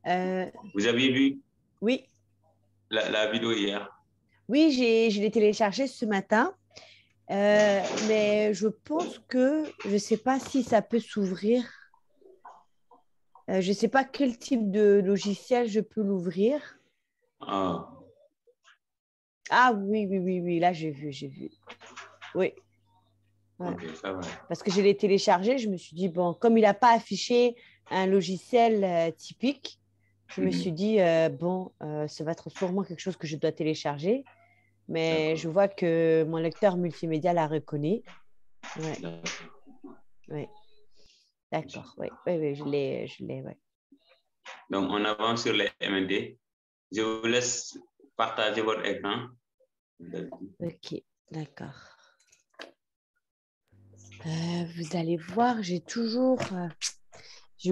Vous avez vu Oui, la vidéo hier? oui, je l'ai téléchargé ce matin, mais je pense que je ne sais pas si ça peut s'ouvrir. Je ne sais pas quel type de logiciel je peux l'ouvrir. Ah, Ah oui, oui, oui, oui, là j'ai vu, j'ai vu. Oui, ouais. ok, ça va. Parce que je l'ai téléchargé, je me suis dit, bon, comme il n'a pas affiché un logiciel typique, je me suis dit, bon, ça va être sûrement quelque chose que je dois télécharger. Mais je D'accord. vois que mon lecteur multimédia la reconnaît. Oui, D'accord. oui, d'accord. Oui, oui, oui, je l'ai, ouais. Donc, on avance sur les MND. Je vous laisse partager votre écran. Ok, d'accord. Vous allez voir, j'ai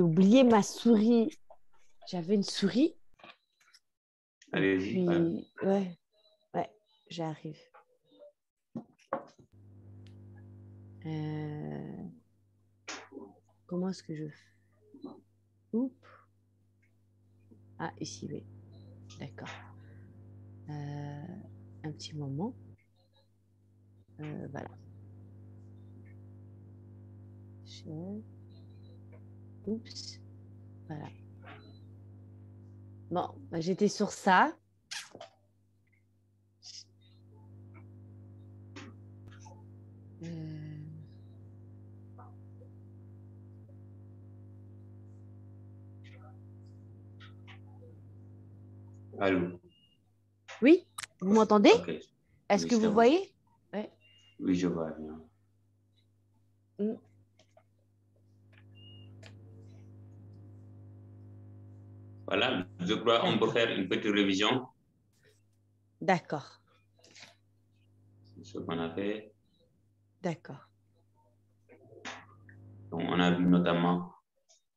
oublié ma souris. J'avais une souris. Et Allez-y. puis, ouais, ouais, j'arrive. Comment est-ce que je fais? Oups. Ah, ici, oui. D'accord. Un petit moment. Voilà. Oups. Voilà. Bon, bah, j'étais sur ça. Allô? Oui, vous m'entendez? Ok. Est-ce Oui, que c'est vous bon. voyez? Ouais. Oui, je vois bien. Mm. Voilà, je crois qu'on peut D'accord. faire une petite révision D'accord. de ce qu'on a fait. D'accord. Donc, on a vu notamment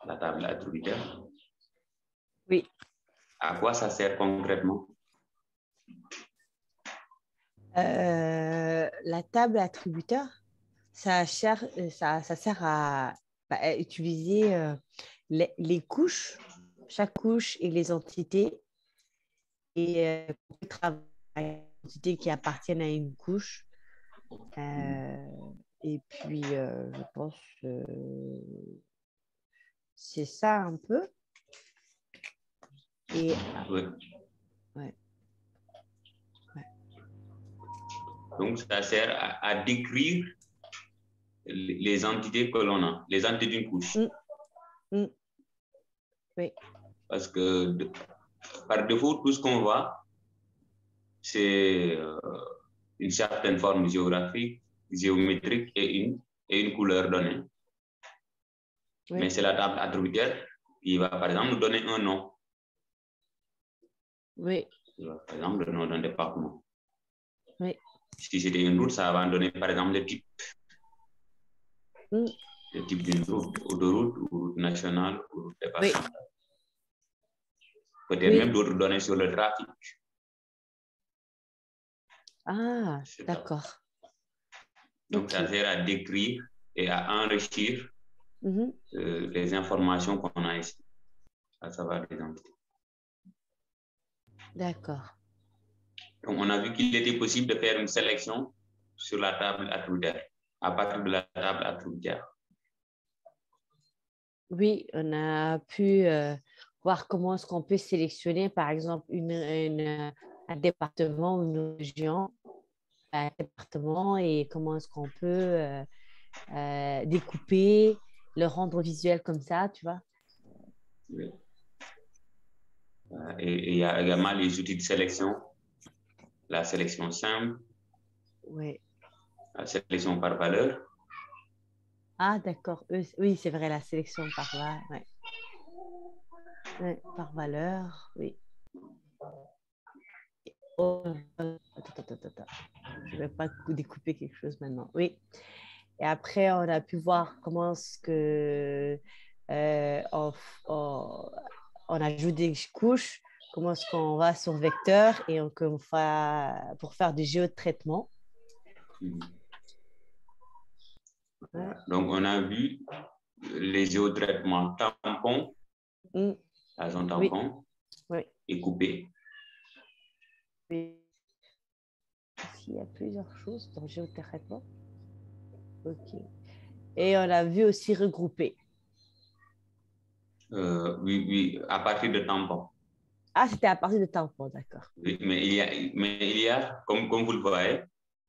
la table attributeur. Oui. À quoi ça sert concrètement? La table attributeur, ça sert, ça sert à utiliser les couches, chaque couche et les entités, et on peut travailler avec les entités qui appartiennent à une couche. Et puis, je pense c'est ça un peu. Et Oui. ouais, ouais. Donc, ça sert à décrire les entités que l'on a, les entités d'une couche. Mm, oui, Parce que par défaut, tout ce qu'on voit, c'est une certaine forme géographique, géométrique et une couleur donnée. Mais oui, c'est la table attributaire qui va, par exemple, nous donner un nom. oui, Par exemple, le nom d'un département. oui. Si c'était une route, ça va donner, par exemple, Mm, le type d'une route, autoroute, ou route nationale, ou route oui, départementale. Peut-être même oui. d'autres données sur le trafic. Ah, d'accord. Donc, ça Ok. sert à décrire et à enrichir Mhm. les informations qu'on a ici, à savoir les entités. D'accord. Donc, on a vu qu'il était possible de faire une sélection sur la table attributaire, à partir de la table attributaire. Oui, on a pu voir comment est-ce qu'on peut sélectionner, par exemple, un département ou une région, un département, et comment est-ce qu'on peut découper, le rendre visuel comme ça, tu vois. Oui. Et il y a également les outils de sélection, la sélection simple, Oui. la sélection par valeur. Ah, d'accord. Oui, c'est vrai, la sélection ouais. Ouais, par valeur, oui. Oh, attends. Je ne vais pas découper quelque chose maintenant. Oui. Et après, on a pu voir comment est-ce que on, on ajoute des couches, comment est-ce qu'on va sur vecteur et qu'on fait pour faire du géotraitement. Ouais. Donc, on a vu les géotraitements tampons, Mm. à son tampon et couper. Oui. Il y a plusieurs choses dans le géotraitement. OK. Et on a vu aussi regrouper. Oui, à partir de tampons. Ah, c'était à partir de tampons, d'accord. Oui, mais il y a comme vous le voyez,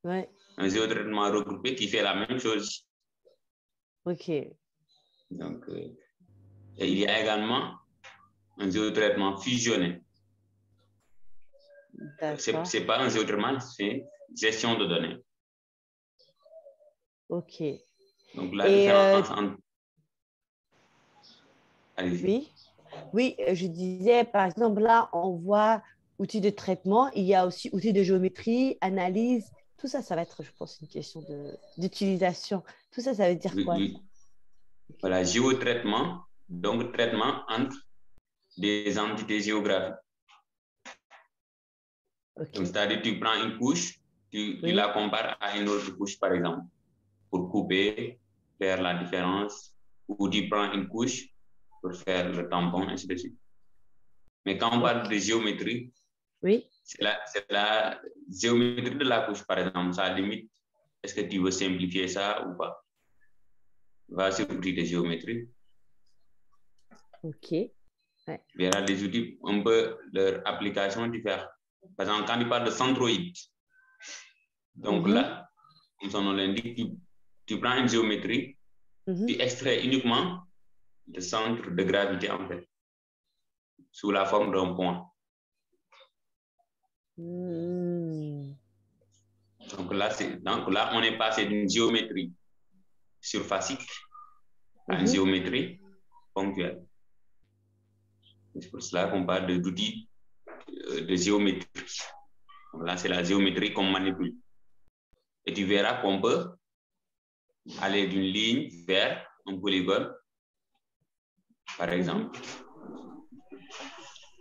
un géotraitement regroupé qui fait la même chose. OK. Donc, et il y a également un géotraitement fusionné. Ce n'est pas un géotraitement, c'est gestion de données. OK. Donc, la différence entre... Oui. Oui, je disais, par exemple, là, on voit outils de traitement. Il y a aussi outils de géométrie, analyse. Tout ça, ça va être, je pense, une question d'utilisation. Tout ça, ça veut dire quoi? Oui. Voilà, géotraitement, donc traitement entre des entités géographiques. Okay. C'est-à-dire, tu prends une couche, tu la compares à une autre couche, par exemple, pour couper, faire la différence, ou tu prends une couche pour faire le tampon, ainsi de suite. Mais quand on parle de géométrie, c'est la géométrie de la couche, par exemple, ça limite. Est-ce que tu veux simplifier ça ou pas? Va sur l'outil de géométrie. OK. Il y aura des outils, on peut leur application différente. Par exemple, quand tu parles de centroïde, donc là, comme son nom l'indique, tu prends une géométrie, tu extrais uniquement le centre de gravité, en fait, sous la forme d'un point. Donc là, on est passé d'une géométrie surfacique à une géométrie ponctuelle. C'est pour cela qu'on parle d'outils de géométrie. Donc là, c'est la géométrie qu'on manipule. Et tu verras qu'on peut aller d'une ligne vers un polygone, par exemple.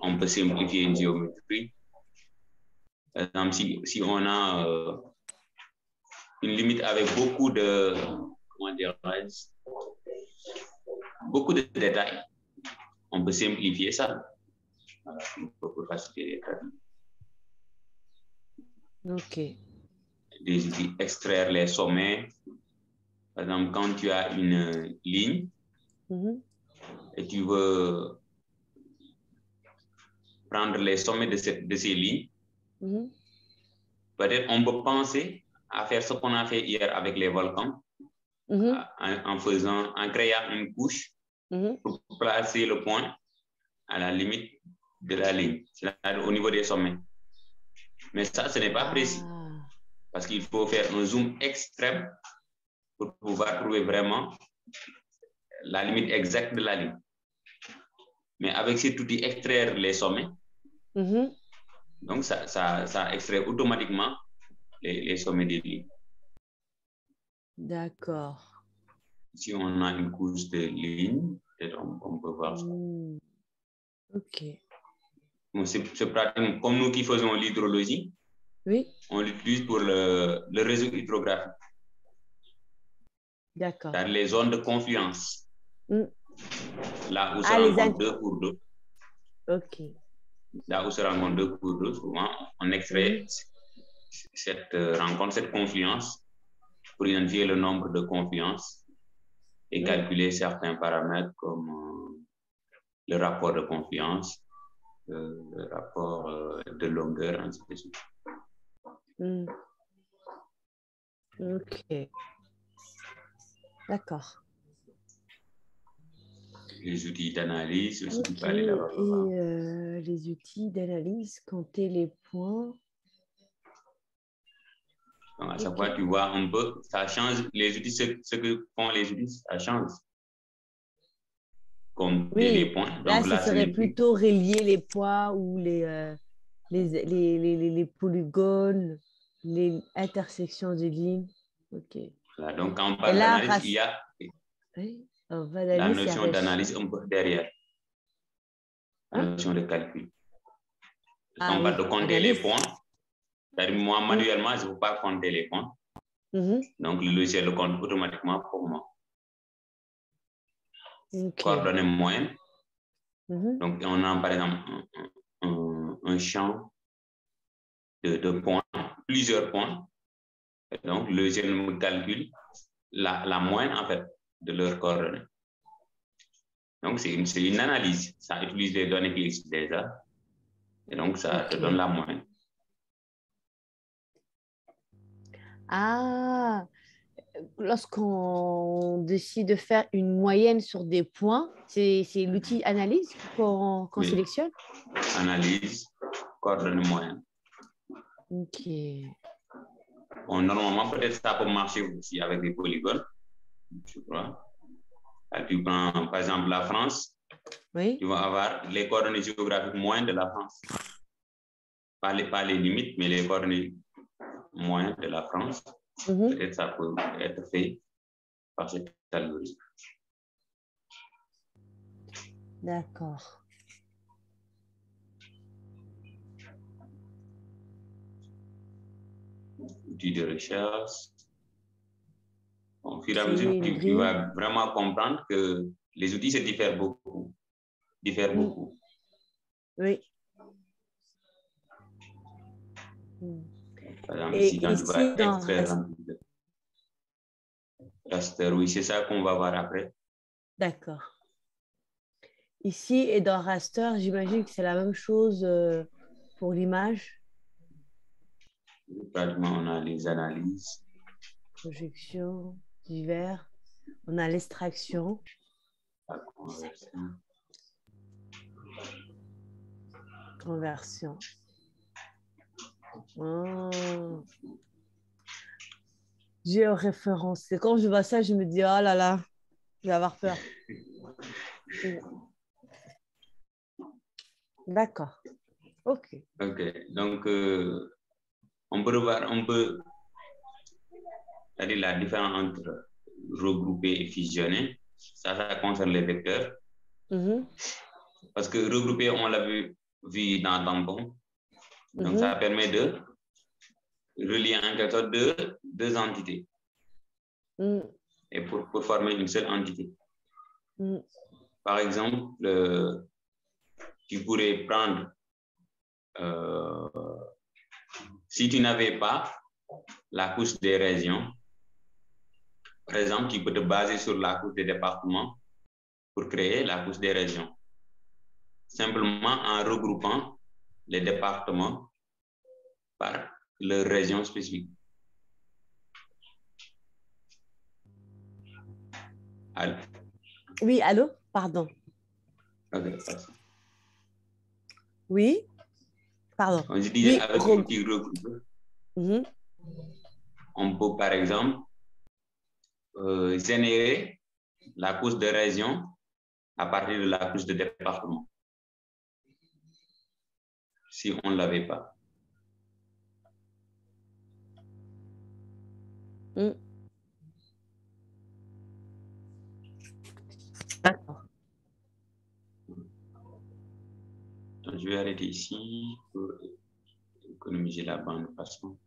On peut simplifier une géométrie. Par exemple, si on a une limite avec beaucoup de, comment dirais-je, beaucoup de détails, on peut simplifier ça. Pour faciliter les traitements. OK. Des outils, extraire les sommets. Par exemple, quand tu as une ligne et tu veux prendre les sommets de ces lignes, peut-être on peut penser à faire ce qu'on a fait hier avec les volcans, en créant une couche pour placer le point à la limite de la ligne, c'est-à-dire au niveau des sommets. Mais ça, ce n'est pas précis, parce qu'il faut faire un zoom extrême pour pouvoir trouver vraiment la limite exacte de la ligne. Mais avec cet outil, extraire les sommets, donc ça extrait automatiquement les sommets des lignes. D'accord. Si on a une couche de lignes, on peut voir ça. OK. Bon, c'est pratique. Comme nous qui faisons l'hydrologie, on l'utilise pour le réseau hydrographique. D'accord. Dans les zones de confluence. Là où se rencontrent deux cours d'eau. OK. Là où se rencontrent deux cours d'eau, souvent, on extrait cette rencontre, cette confluence, pour identifier le nombre de confluences et calculer certains paramètres comme le rapport de confluence, le rapport de longueur, ainsi de suite. OK. D'accord. Les outils d'analyse aussi, tu peux aller là-bas. Et les outils d'analyse, compter les points. Donc, à chaque fois, tu vois un peu, ça change. Les outils, ce que font les outils, ça change. Compter les points. Là, donc, ce serait plutôt relier les points ou les polygones, les intersections de lignes. OK. Voilà, donc, quand on parle d'analyse, il y a la notion d'analyse un peu derrière. La notion de calcul. Quand on parle de compter les points, c'est-à-dire moi, manuellement, je ne veux pas compter les points. Donc, le logiciel le compte automatiquement pour moi. Coordonnées moyennes. Donc, on a par exemple un champ de points, plusieurs points. Et donc, le logiciel calcule la moyenne, en fait, de leurs coordonnées. Donc, c'est une analyse. Ça utilise les données qui existent déjà. Et donc, ça te donne la moyenne. Ah, lorsqu'on décide de faire une moyenne sur des points, c'est l'outil analyse qu'on sélectionne? Analyse, coordonnées moyennes. Ok. Bon, normalement, peut-être ça peut marcher aussi avec des polygones. Je crois. Là, tu prends, par exemple, la France. Oui. Tu vas avoir les coordonnées géographiques moyennes de la France. Pas les limites, mais les coordonnées moyennes de la France. Peut-être ça peut être fait par cet algorithme. D'accord. Outils de recherche. Au fur et à mesure, tu vas vraiment comprendre que les outils se diffèrent beaucoup. Oui. Par exemple, ici, quand tu vas extraire un raster, oui, c'est ça qu'on va voir après. D'accord. Ici et dans raster, j'imagine que c'est la même chose pour l'image. Pratiquement, on a les analyses. Projection, divers. On a l'extraction. La conversion. Conversion. Oh. Géoréférencé. Quand je vois ça, je me dis, oh là là, je vais avoir peur. D'accord. OK. OK. Donc, on peut revoir, c'est-à-dire la différence entre regrouper et fusionner. Ça concerne les vecteurs. Parce que regrouper, on l'a vu dans Tampon. Donc, ça permet de relier en quelque sorte deux entités. Et pour former une seule entité. Par exemple, tu pourrais prendre, si tu n'avais pas la couche des régions, par exemple, tu peux te baser sur la couche des départements pour créer la couche des régions. Simplement en regroupant les départements par leur région spécifique. Allô? Oui, allô? Pardon. Okay. Oui? Pardon. Quand je disais oui, avec l'outil regroupé, on peut par exemple générer la couche de région à partir de la couche de département. Si on ne l'avait pas. D'accord. Je vais arrêter ici pour économiser la bande passante.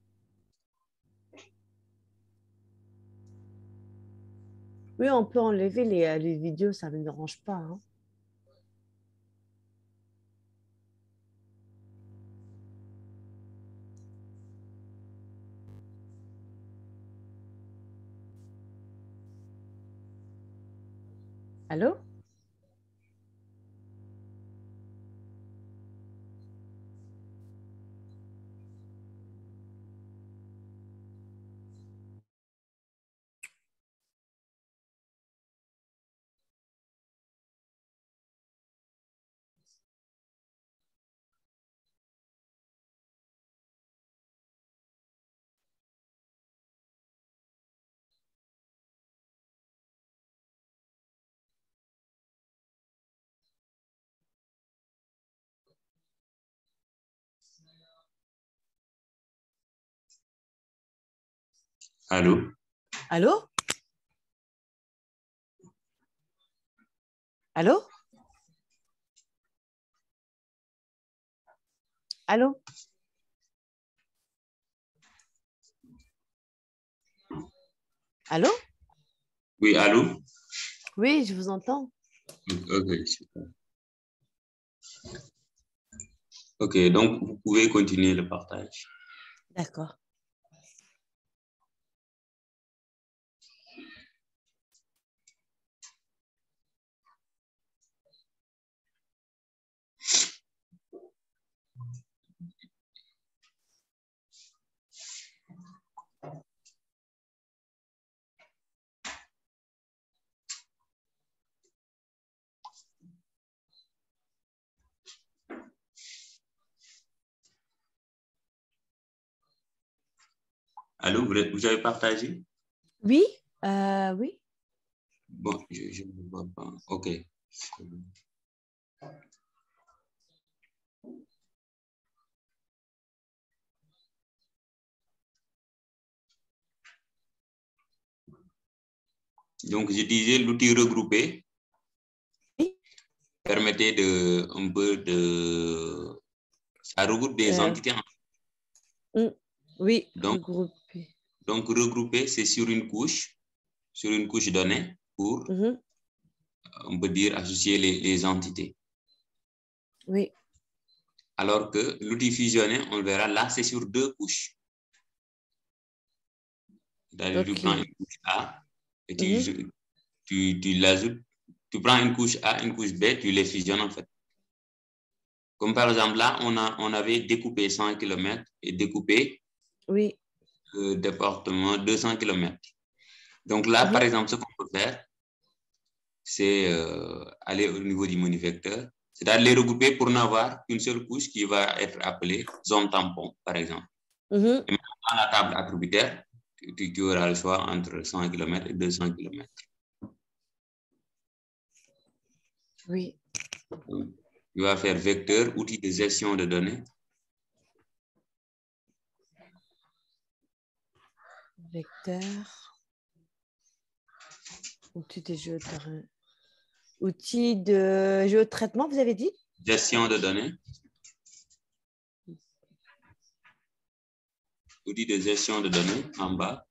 Oui, on peut enlever les vidéos, ça ne me dérange pas. Hein. Allô? Allô? Allô? Allô? Allô? Allô? Oui, allô? Oui, je vous entends. Ok, super. OK, donc vous pouvez continuer le partage. D'accord. Allô, vous avez partagé? Oui, oui. Bon, je ne vois pas. OK. Donc, je disais, l'outil regroupé permettait ça regroupe des entités. Oui, donc, regrouper. Donc, regrouper, c'est sur une couche donnée pour, on peut dire, associer les entités. Oui. Alors que l'outil fusionné, on le verra, là, c'est sur 2 couches. C'est-à-dire, tu prends une couche A et tu l'ajoutes. Tu prends une couche A, une couche B, tu les fusionnes en fait. Comme par exemple, là, on avait découpé 100 km et découpé le département 200 km. Donc là, par exemple, ce qu'on peut faire, c'est aller au niveau du monivecteur, c'est-à-dire les regrouper pour n'avoir qu'une seule couche qui va être appelée zone tampon, par exemple. Et maintenant, dans la table attributaire, tu auras le choix entre 100 km et 200 km. Oui. Donc, tu vas faire vecteur, outil de gestion de données. Vecteur. Outil de géotraitement. Outil de géotraitement, vous avez dit? Gestion de données. Outil de gestion de données en bas.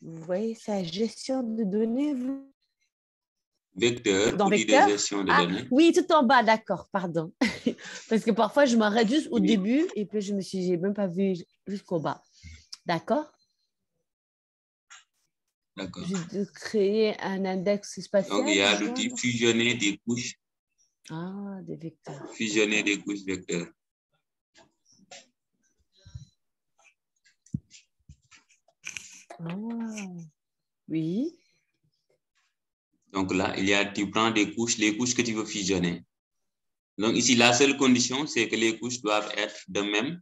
Vous voyez sa gestion de données, vous? Vecteur, dans outil vecteur? de gestion de données. Oui, tout en bas, d'accord, pardon. Parce que parfois, je m'arrête juste au début et puis j'ai même pas vu jusqu'au bas. D'accord? D'accord. J'ai dû créer un index spatial. Donc, il y a l'outil fusionner des couches. Ah, des vecteurs. Fusionner des couches vecteurs. Ah, oui. Donc là, tu prends des couches, les couches que tu veux fusionner. Donc ici, la seule condition, c'est que les couches doivent être de même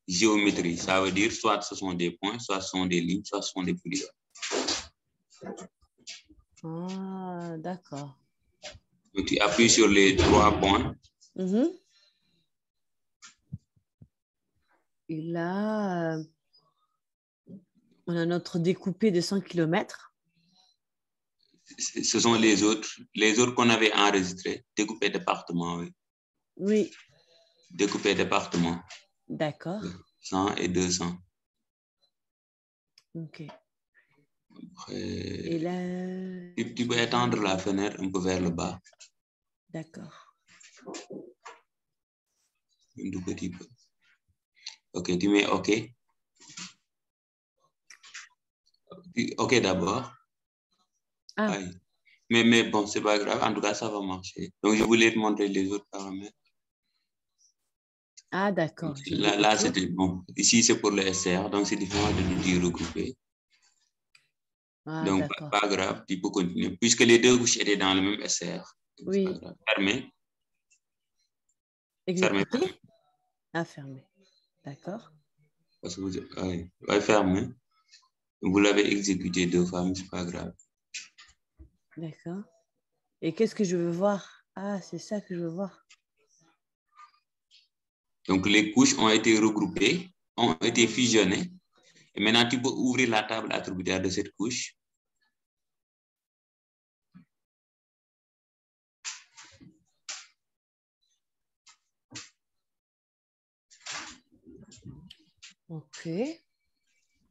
géométrie. Ça veut dire soit ce sont des points, soit ce sont des lignes, soit ce sont des polygons. Ah, d'accord. Donc tu appuies sur les 3 points. Et là, on a notre découpé de 100 km. Ce sont les autres qu'on avait enregistrés. Découpé département, oui. Oui. Découpé département. D'accord. 100 et 200. OK. Après, et là, tu peux étendre la fenêtre un peu vers le bas. D'accord. Un tout petit peu. OK, tu mets OK. OK d'abord. Ah. Aïe. Mais bon, c'est pas grave. En tout cas, ça va marcher. Donc, je voulais te montrer les autres paramètres. Ah, d'accord. Là c'était bon. Ici, c'est pour le SR. Donc, c'est différent de l'outil regroupé. Ah, donc, pas grave. Tu peux continuer. Puisque les deux couches étaient dans le même SR. Oui. Fermé. Exécuter. Ah, fermé. D'accord. Parce que fermé. Vous l'avez exécuté 2 fois, mais c'est pas grave. D'accord. Et qu'est-ce que je veux voir? Ah, c'est ça que je veux voir. Donc, les couches ont été regroupées, ont été fusionnées. Et maintenant, tu peux ouvrir la table attributaire de cette couche. OK.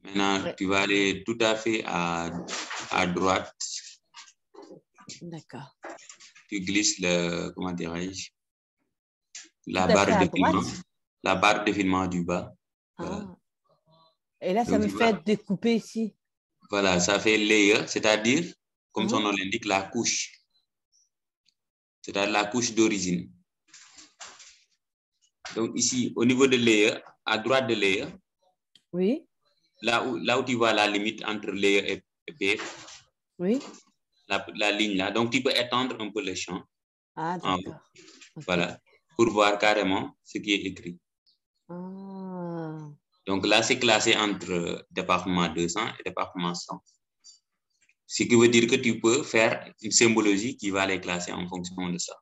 Maintenant, tu vas aller tout à fait à droite. D'accord. Tu glisses le, comment dirais-je, la Tout à fait barre à de filement, droite. la barre de filement du bas. Voilà. Ah. Et là, ça Donc, me tu vois, fait découper ici. voilà, ça fait layer, c'est-à-dire, comme son Mhm. nom l'indique, la couche. C'est-à-dire la couche d'origine. Donc ici, au niveau de layer, à droite de layer, Oui, là où tu vois la limite entre layer et pave, oui. la ligne là, donc tu peux étendre un peu le champ. Ah, En haut. d'accord. Ok. Voilà, pour voir carrément ce qui est écrit. Ah. Donc là, c'est classé entre département 200 et département 100. Ce qui veut dire que tu peux faire une symbologie qui va les classer en fonction de ça.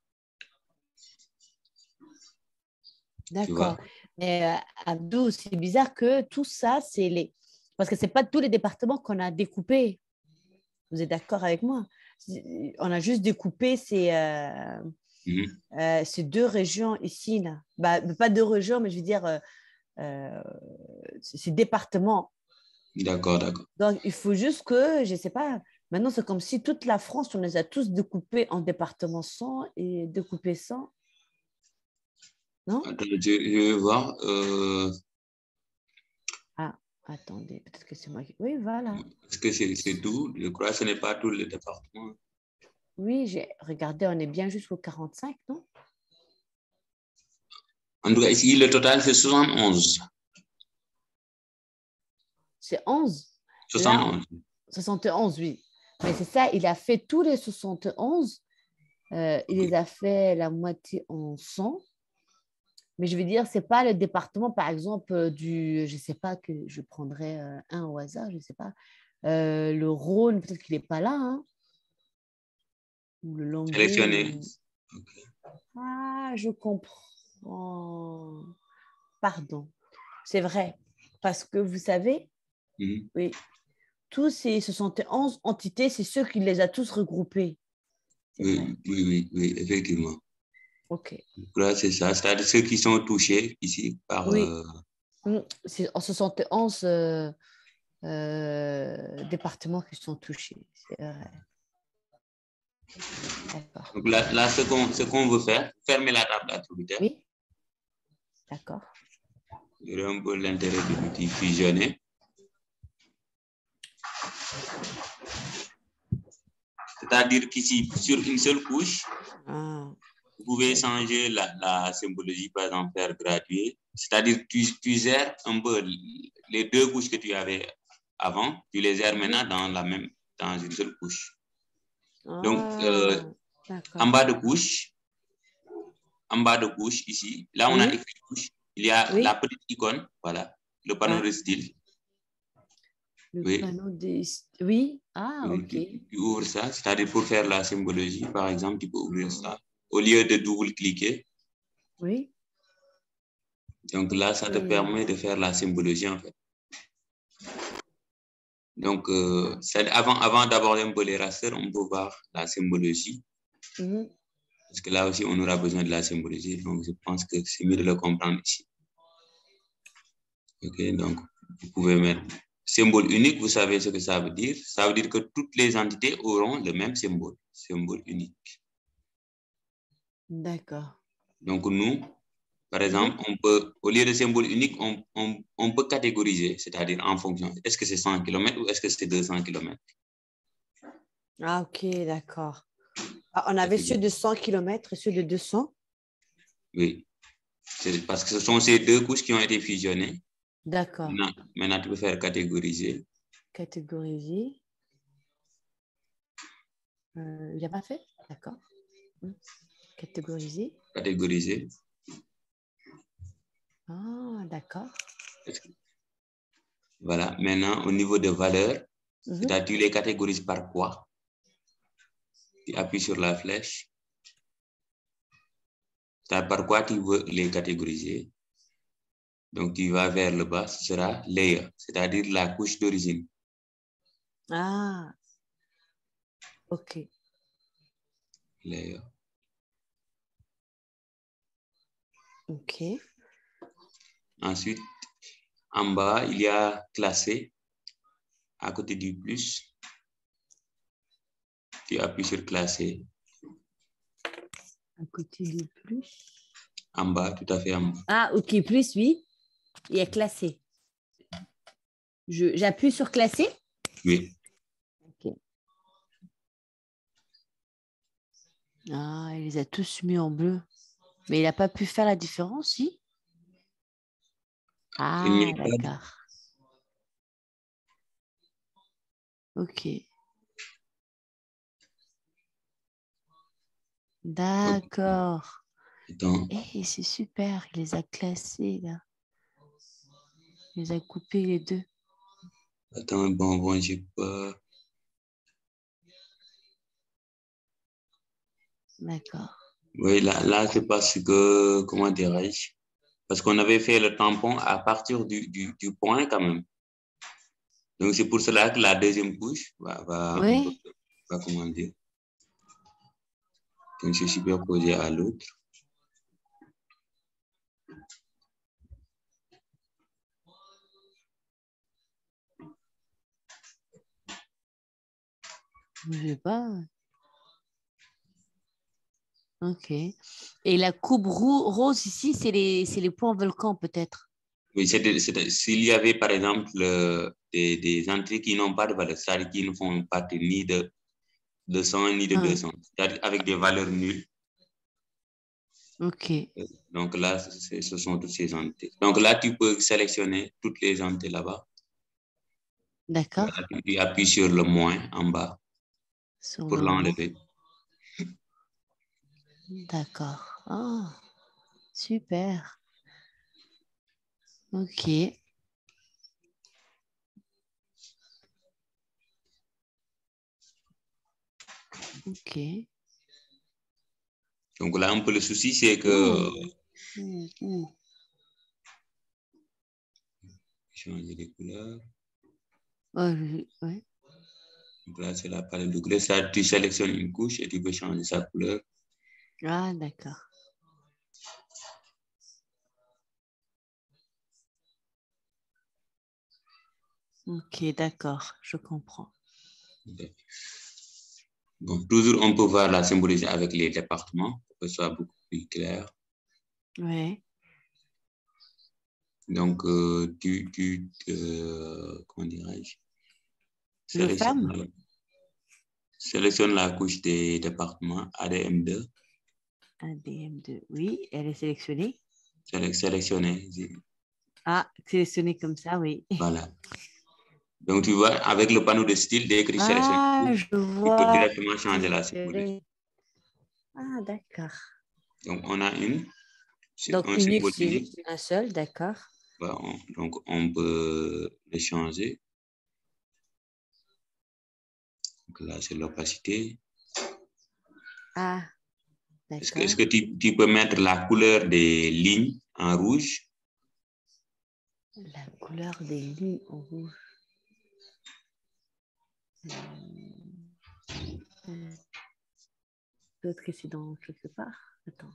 D'accord. Mais Abdou, c'est bizarre que tout ça, c'est les... Parce que ce n'est pas tous les départements qu'on a découpés. Vous êtes d'accord avec moi? On a juste découpé ces deux régions ici. Là. Bah, pas deux régions, mais je veux dire ces départements. D'accord, d'accord. Donc, il faut juste que, je ne sais pas, maintenant, c'est comme si toute la France, on les a tous découpés en départements 100 et découpés 100. Non? Attends, je vais voir. Ah, attendez, peut-être que c'est moi qui... Oui, voilà. Est-ce que c'est tout? Je crois que ce n'est pas tout le département. Oui, j'ai regardé, on est bien jusqu'au 45, non? En tout cas, ici, le total, c'est 71. C'est 11. 71. 71, oui. Mais c'est ça, il a fait tous les 71. Il les a fait la moitié en 100. Mais je veux dire, ce n'est pas le département, par exemple, je ne sais pas, que je prendrais un au hasard, je ne sais pas. Le Rhône, peut-être qu'il n'est pas là. Hein? Ou le Languet. Sélectionné. Okay. Ah, je comprends. Pardon. C'est vrai. Parce que vous savez, oui, tous ces 71 entités, c'est ceux qui les a tous regroupés. Oui, effectivement. OK. Là, c'est ça. C'est-à-dire ceux qui sont touchés ici par... Oui. C'est en 71 départements qui sont touchés. C'est vrai. D'accord. Donc là ce qu'on veut faire, fermer la table attributaire. Oui. D'accord. Il y a un peu l'intérêt de l'outil fusionné. C'est-à-dire qu'ici, sur une seule couche, vous pouvez changer la symbologie, par exemple, faire graduer. C'est-à-dire que tu gères un peu les deux couches que tu avais avant, tu les gères maintenant dans une seule couche. Donc, en bas de couche, ici, là, on a écrit couche. Il y a la petite icône, voilà, le panneau de style. Le panneau des... Oui, ok. Tu ouvres ça, c'est-à-dire pour faire la symbologie, par exemple, tu peux ouvrir ça. Au lieu de double-cliquer. Oui. Donc là, ça te permet de faire la symbologie, en fait. Donc, avant d'aborder un peu les rasters, on peut voir la symbologie. Parce que là aussi, on aura besoin de la symbologie. Donc, je pense que c'est mieux de le comprendre ici. OK, donc, vous pouvez mettre symbole unique. Vous savez ce que ça veut dire. Ça veut dire que toutes les entités auront le même symbole. Symbole unique. D'accord. Donc, nous, par exemple, on peut, au lieu de symbole unique, on peut catégoriser, c'est-à-dire en fonction. Est-ce que c'est 100 km ou est-ce que c'est 200 km? Ah, ok, d'accord. On avait ceux de 100 km et ceux de 200? Oui. Parce que ce sont ces deux couches qui ont été fusionnées. D'accord. Maintenant, tu peux faire catégoriser. Catégoriser. Il n'a pas fait? D'accord. Catégoriser. Catégoriser. Ah, d'accord. Voilà. Maintenant, au niveau de valeur, c'est-à-dire tu les catégorises par quoi? Tu appuies sur la flèche. C'est-à-dire par quoi tu veux les catégoriser. Donc, tu vas vers le bas, ce sera layer, c'est-à-dire la couche d'origine. Ah, ok. Layer. Ok. Ensuite, en bas, il y a classé à côté du plus. Tu appuies sur classer. À côté du plus. En bas, tout à fait en bas. Ah, ok, plus, oui. Il est classé. J'appuie sur classer? Oui. Ok. Ah, il les a tous mis en bleu. Mais il n'a pas pu faire la différence, si? Ah, d'accord. Ok. D'accord. Et c'est super, il les a classés, là. Il les a coupés, les deux. Attends, bon, j'ai pas... D'accord. Oui, là c'est parce que, comment dirais-je? Parce qu'on avait fait le tampon à partir du point quand même. Donc, c'est pour cela que la deuxième couche va comment dire? Donc, c'est superposé à l'autre. Je sais pas. Ok. Et la coupe rose ici, c'est les points volcans peut-être. Oui, s'il y avait par exemple des entrées qui n'ont pas de valeur, c'est-à-dire qui ne font partie ni de 100 ni de 200, c'est-à-dire avec des valeurs nulles. Ok. Donc là, ce sont toutes ces entités. Donc là, tu peux sélectionner toutes les entités là-bas. D'accord. Tu appuies sur le moins en bas pour l'enlever. D'accord. Ah, super. Ok. Ok. Donc là, un peu le souci, c'est que... Changer les couleurs. Ouais. Donc là, c'est la palette de couleurs. Ça, tu sélectionnes une couche et tu peux changer sa couleur. Ah, d'accord. Ok, d'accord, je comprends. Okay. Bon, toujours, on peut voir la symboliser avec les départements pour que ce soit beaucoup plus clair. Oui. Donc, comment dirais-je? Sélectionne la couche des départements ADM2. ADM2, oui, elle est sélectionnée. Sélectionnée. Ah, sélectionnée comme ça, oui. Voilà. Donc, tu vois, avec le panneau de style, dès que tu sélectionnes, je vois. tu peux directement changer la symbolique. Ah, d'accord. Donc, on a donc, un unique, symbole unique. un seul, d'accord. Bah, donc, on peut le changer. Donc là, c'est l'opacité. Ah, d'accord. Est-ce que tu peux mettre la couleur des lignes en rouge? La couleur des lignes en rouge. Peut-être que c'est dans quelque part. Attends.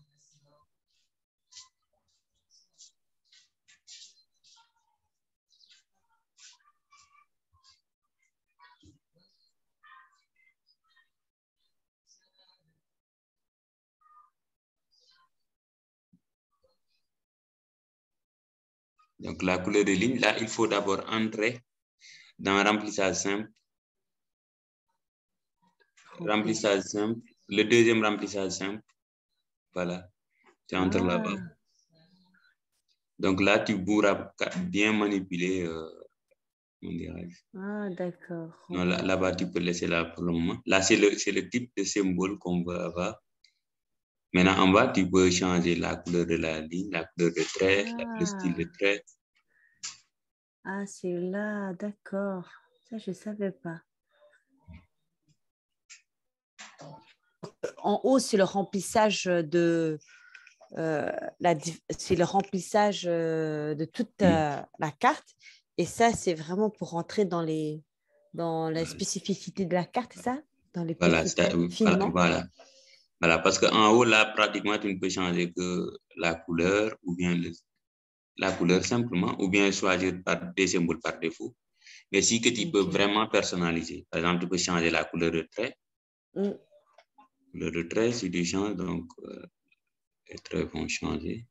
Donc, la couleur des lignes, là, il faut d'abord entrer dans remplissage simple. Remplissage simple. Le deuxième remplissage simple. Voilà. Tu entres là-bas. Donc là, tu pourras bien manipuler. Ah, d'accord. Non, là-bas, tu peux laisser là pour le moment. Là, c'est le type de symbole qu'on veut avoir. Maintenant, en bas, tu peux changer la couleur de la ligne, la couleur de trait, le style de trait. Ah, c'est là, d'accord. Ça, je ne savais pas. En haut, c'est le remplissage c'est le remplissage de toute la carte. Et ça, c'est vraiment pour rentrer dans la spécificité de la carte, c'est ça? Dans les petits finements. Voilà, parce qu'en haut, là, pratiquement, tu ne peux changer que la couleur ou bien la couleur simplement, ou bien choisir des symboles par défaut. Mais si que tu peux vraiment personnaliser, par exemple, tu peux changer la couleur de trait. Mm. Le retrait, si tu changes, donc les traits vont changer.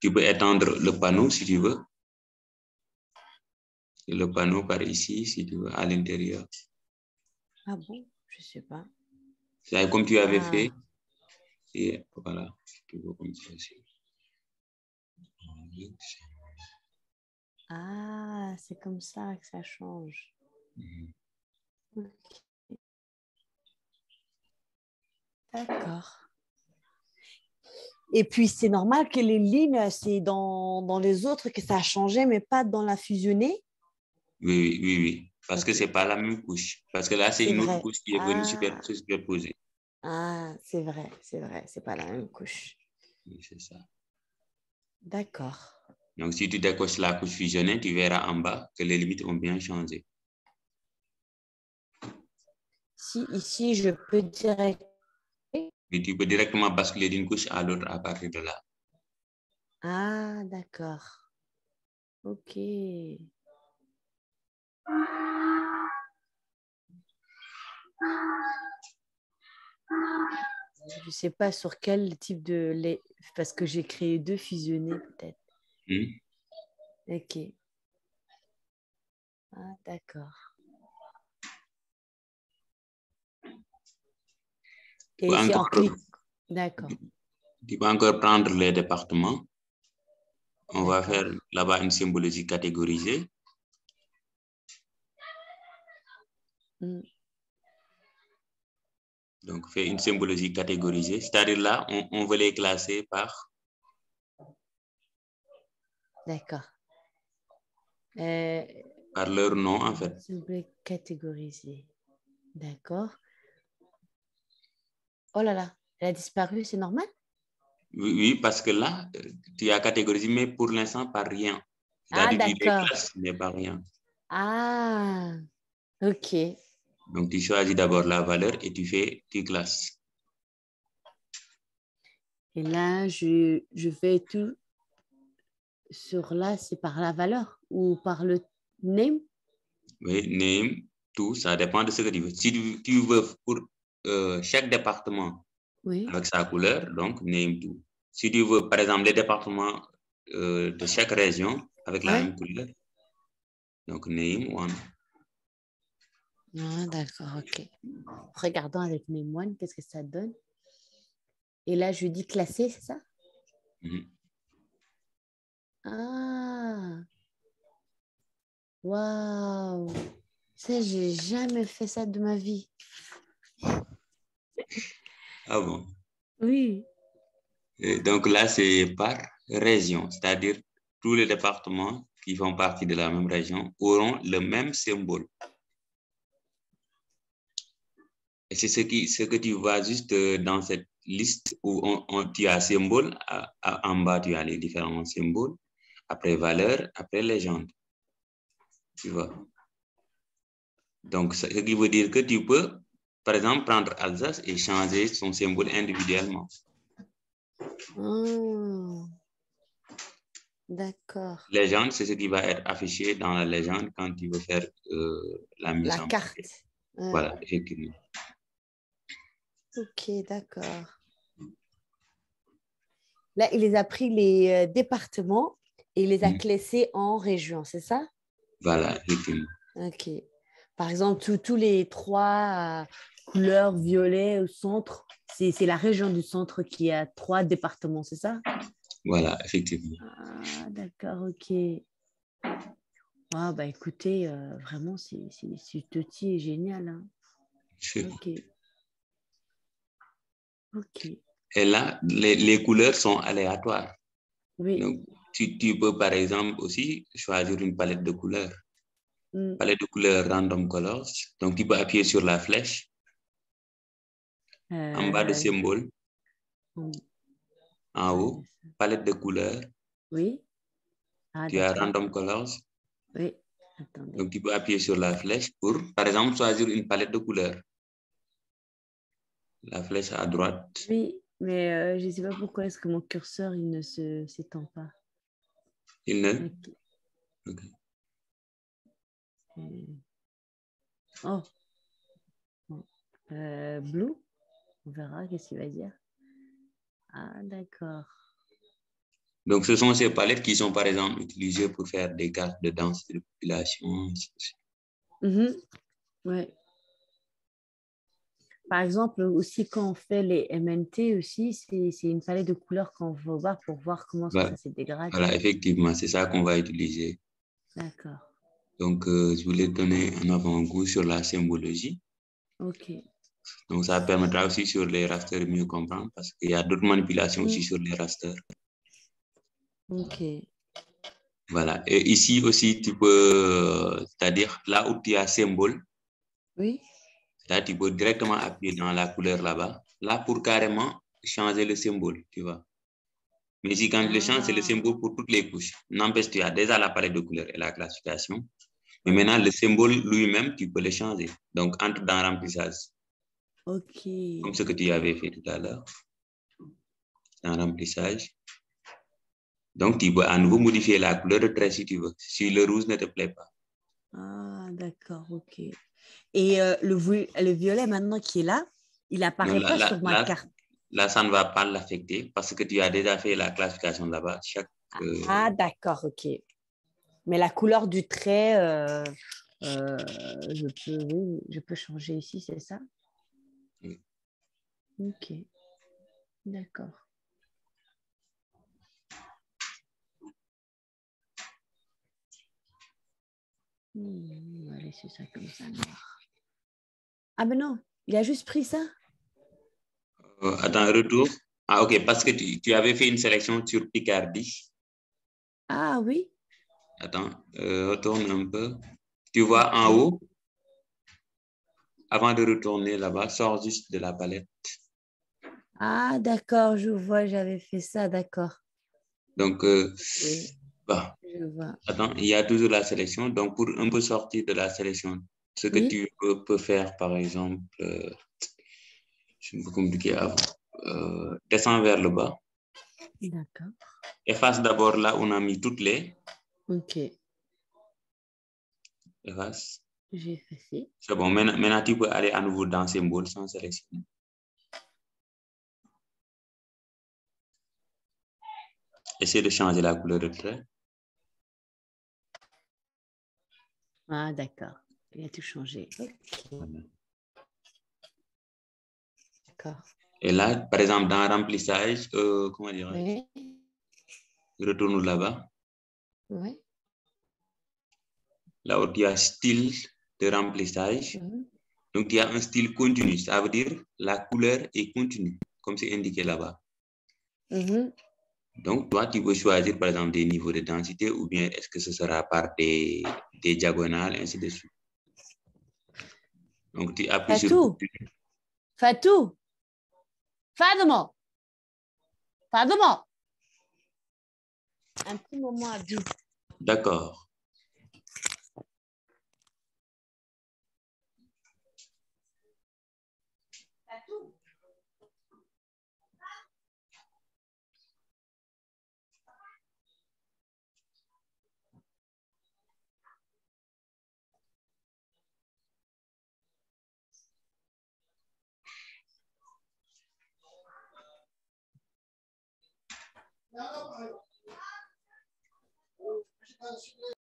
Tu peux étendre le panneau si tu veux. Et le panneau par ici, si tu veux, à l'intérieur. Ah bon? Je sais pas. C'est comme tu avais fait. Et voilà, tu veux comme ça aussi. Ah, c'est comme ça que ça change. Okay. D'accord. Et puis, c'est normal que les lignes, c'est dans les autres que ça a changé, mais pas dans la fusionnée. Oui. Parce que Okay. ce n'est pas la même couche. Parce que là, c'est une autre couche qui est venue se superposer. Ah, c'est vrai. C'est pas la même couche. Oui, c'est ça. D'accord. Donc, si tu décoches la couche fusionnée, tu verras en bas que les limites ont bien changé. Si ici, je peux direct... Et tu peux directement basculer d'une couche à l'autre à partir de là. Ah, d'accord. Ok. Je ne sais pas sur quel type de lait, parce que j'ai créé 2 fusionnés peut-être. Ok. Ah, d'accord. Et c'est en clic. D'accord. Tu peux encore prendre les départements. On va faire là-bas une symbologie catégorisée. Donc, fait une symbologie catégorisée. C'est-à-dire là, on veut les classer par... D'accord. Par leur nom, en fait. Symbologie catégorisée. D'accord. Oh là là, elle a disparu, c'est normal? Oui, parce que là, tu as catégorisé, mais pour l'instant, par rien. Ah, C'est-à-dire que tu les d'accord. classes, mais par rien. Ah, ok. Donc, tu choisis d'abord la valeur et tu classes. Et là, je fais tout sur là, c'est par la valeur ou par le name? Oui, name, tout, ça dépend de ce que tu veux. Si tu veux pour chaque département avec sa couleur, donc name tout. Si tu veux, par exemple, les départements de chaque région avec la même couleur, donc name one. Ah, d'accord, ok. Regardons avec name one, qu'est-ce que ça donne? Et là, je dis classer, c'est ça? Ah, waouh! Ça, j'ai jamais fait ça de ma vie. Ah bon? Oui. Et donc là, c'est par région, c'est-à-dire tous les départements qui font partie de la même région auront le même symbole. Et c'est ce que tu vois juste dans cette liste où tu as symbole, en bas tu as les différents symboles, après valeur, après légende. Tu vois? Donc, ce qui veut dire que tu peux, par exemple, prendre Alsace et changer son symbole individuellement. D'accord. Légende, c'est ce qui va être affiché dans la légende quand tu veux faire la mise en carte. Voilà, effectivement. Ok, d'accord. Là, il les a pris les départements et il les a classés en régions, c'est ça? Voilà, effectivement. Ok. Par exemple, tous les 3 couleurs violet au centre, c'est la région du centre qui a 3 départements, c'est ça? Voilà, effectivement. Ah, d'accord, ok. Ah, bah écoutez, vraiment, cet outil est génial. Hein. Ok. Ok. Et là, les couleurs sont aléatoires. Oui. Donc, tu peux, par exemple, aussi choisir une palette de couleurs. Palette de couleurs random colors. Donc, tu peux appuyer sur la flèche. En bas de symbole. En haut, palette de couleurs. Oui. Ah, tu as random colors. Oui. Attendez. Donc, tu peux appuyer sur la flèche pour, par exemple, choisir une palette de couleurs. La flèche à droite. Oui, mais je ne sais pas pourquoi est-ce que mon curseur, il ne s'étend pas. Il ne? Okay. Oh, Blue. On verra qu'est-ce qu'il va dire. Ah, d'accord. Donc, ce sont ces palettes qui sont, par exemple, utilisées pour faire des cartes de densité de population. Ouais. Par exemple, aussi quand on fait les MNT aussi, c'est une palette de couleurs qu'on va voir pour voir comment ça se dégrade. Voilà, effectivement, c'est ça qu'on va utiliser. D'accord. Donc, je voulais donner un avant-goût sur la symbologie. OK. Donc, ça permettra aussi sur les rasters de mieux comprendre parce qu'il y a d'autres manipulations aussi sur les rasters. OK. Voilà. Et ici aussi, tu peux, c'est-à-dire là où tu as symbole, oui. Là, tu peux directement appuyer dans la couleur là-bas. Là, pour carrément changer le symbole, tu vois. Mais ici, quand je le change, c'est le symbole pour toutes les couches. N'empêche, tu as déjà la palette de couleurs et la classification. Mais maintenant, le symbole lui-même, tu peux le changer. Donc, entre dans remplissage. OK. Comme ce que tu avais fait tout à l'heure. Dans remplissage. Donc, tu peux à nouveau modifier la couleur de trait si tu veux. Si le rouge ne te plaît pas. Ah, d'accord, OK. Et le violet maintenant qui est là, il n'apparaît pas sur ma carte. Là, ça ne va pas l'affecter parce que tu as déjà fait la classification là-bas. Ah, d'accord, OK. Mais la couleur du trait, je peux changer ici, c'est ça? Oui. OK. D'accord. On va laisser ça comme ça. Ah ben non, il a juste pris ça. Attends, retour. Ah, ok, parce que tu avais fait une sélection sur Picardie. Ah oui. Attends, retourne un peu. Tu vois en haut, avant de retourner là-bas, sors juste de la palette. Ah, d'accord, je vois, j'avais fait ça, d'accord. Donc, oui, je vois. Attends, il y a toujours la sélection. Donc, pour un peu sortir de la sélection, ce que tu peux faire, par exemple, c'est un peu compliqué avant. Descends vers le bas. D'accord. Efface d'abord là où on a mis toutes les. Ok. Efface. J'ai effacé. C'est bon. Maintenant, tu peux aller à nouveau dans symbole sans sélection. Essaye de changer la couleur de trait. Ah, d'accord. Il a tout changé. Okay. Voilà. D'accord. Et là, par exemple, dans remplissage, comment dire? Oui. Retourne là-bas. Oui. Là où tu as style de remplissage. Donc, il y a un style continu. Ça veut dire la couleur est continue, comme c'est indiqué là-bas. Donc, toi, tu peux choisir, par exemple, des niveaux de densité ou bien est-ce que ce sera par des diagonales, ainsi de suite. Donc, tu appuies sur... Fatou. Fademo. Un petit moment à vue. D'accord.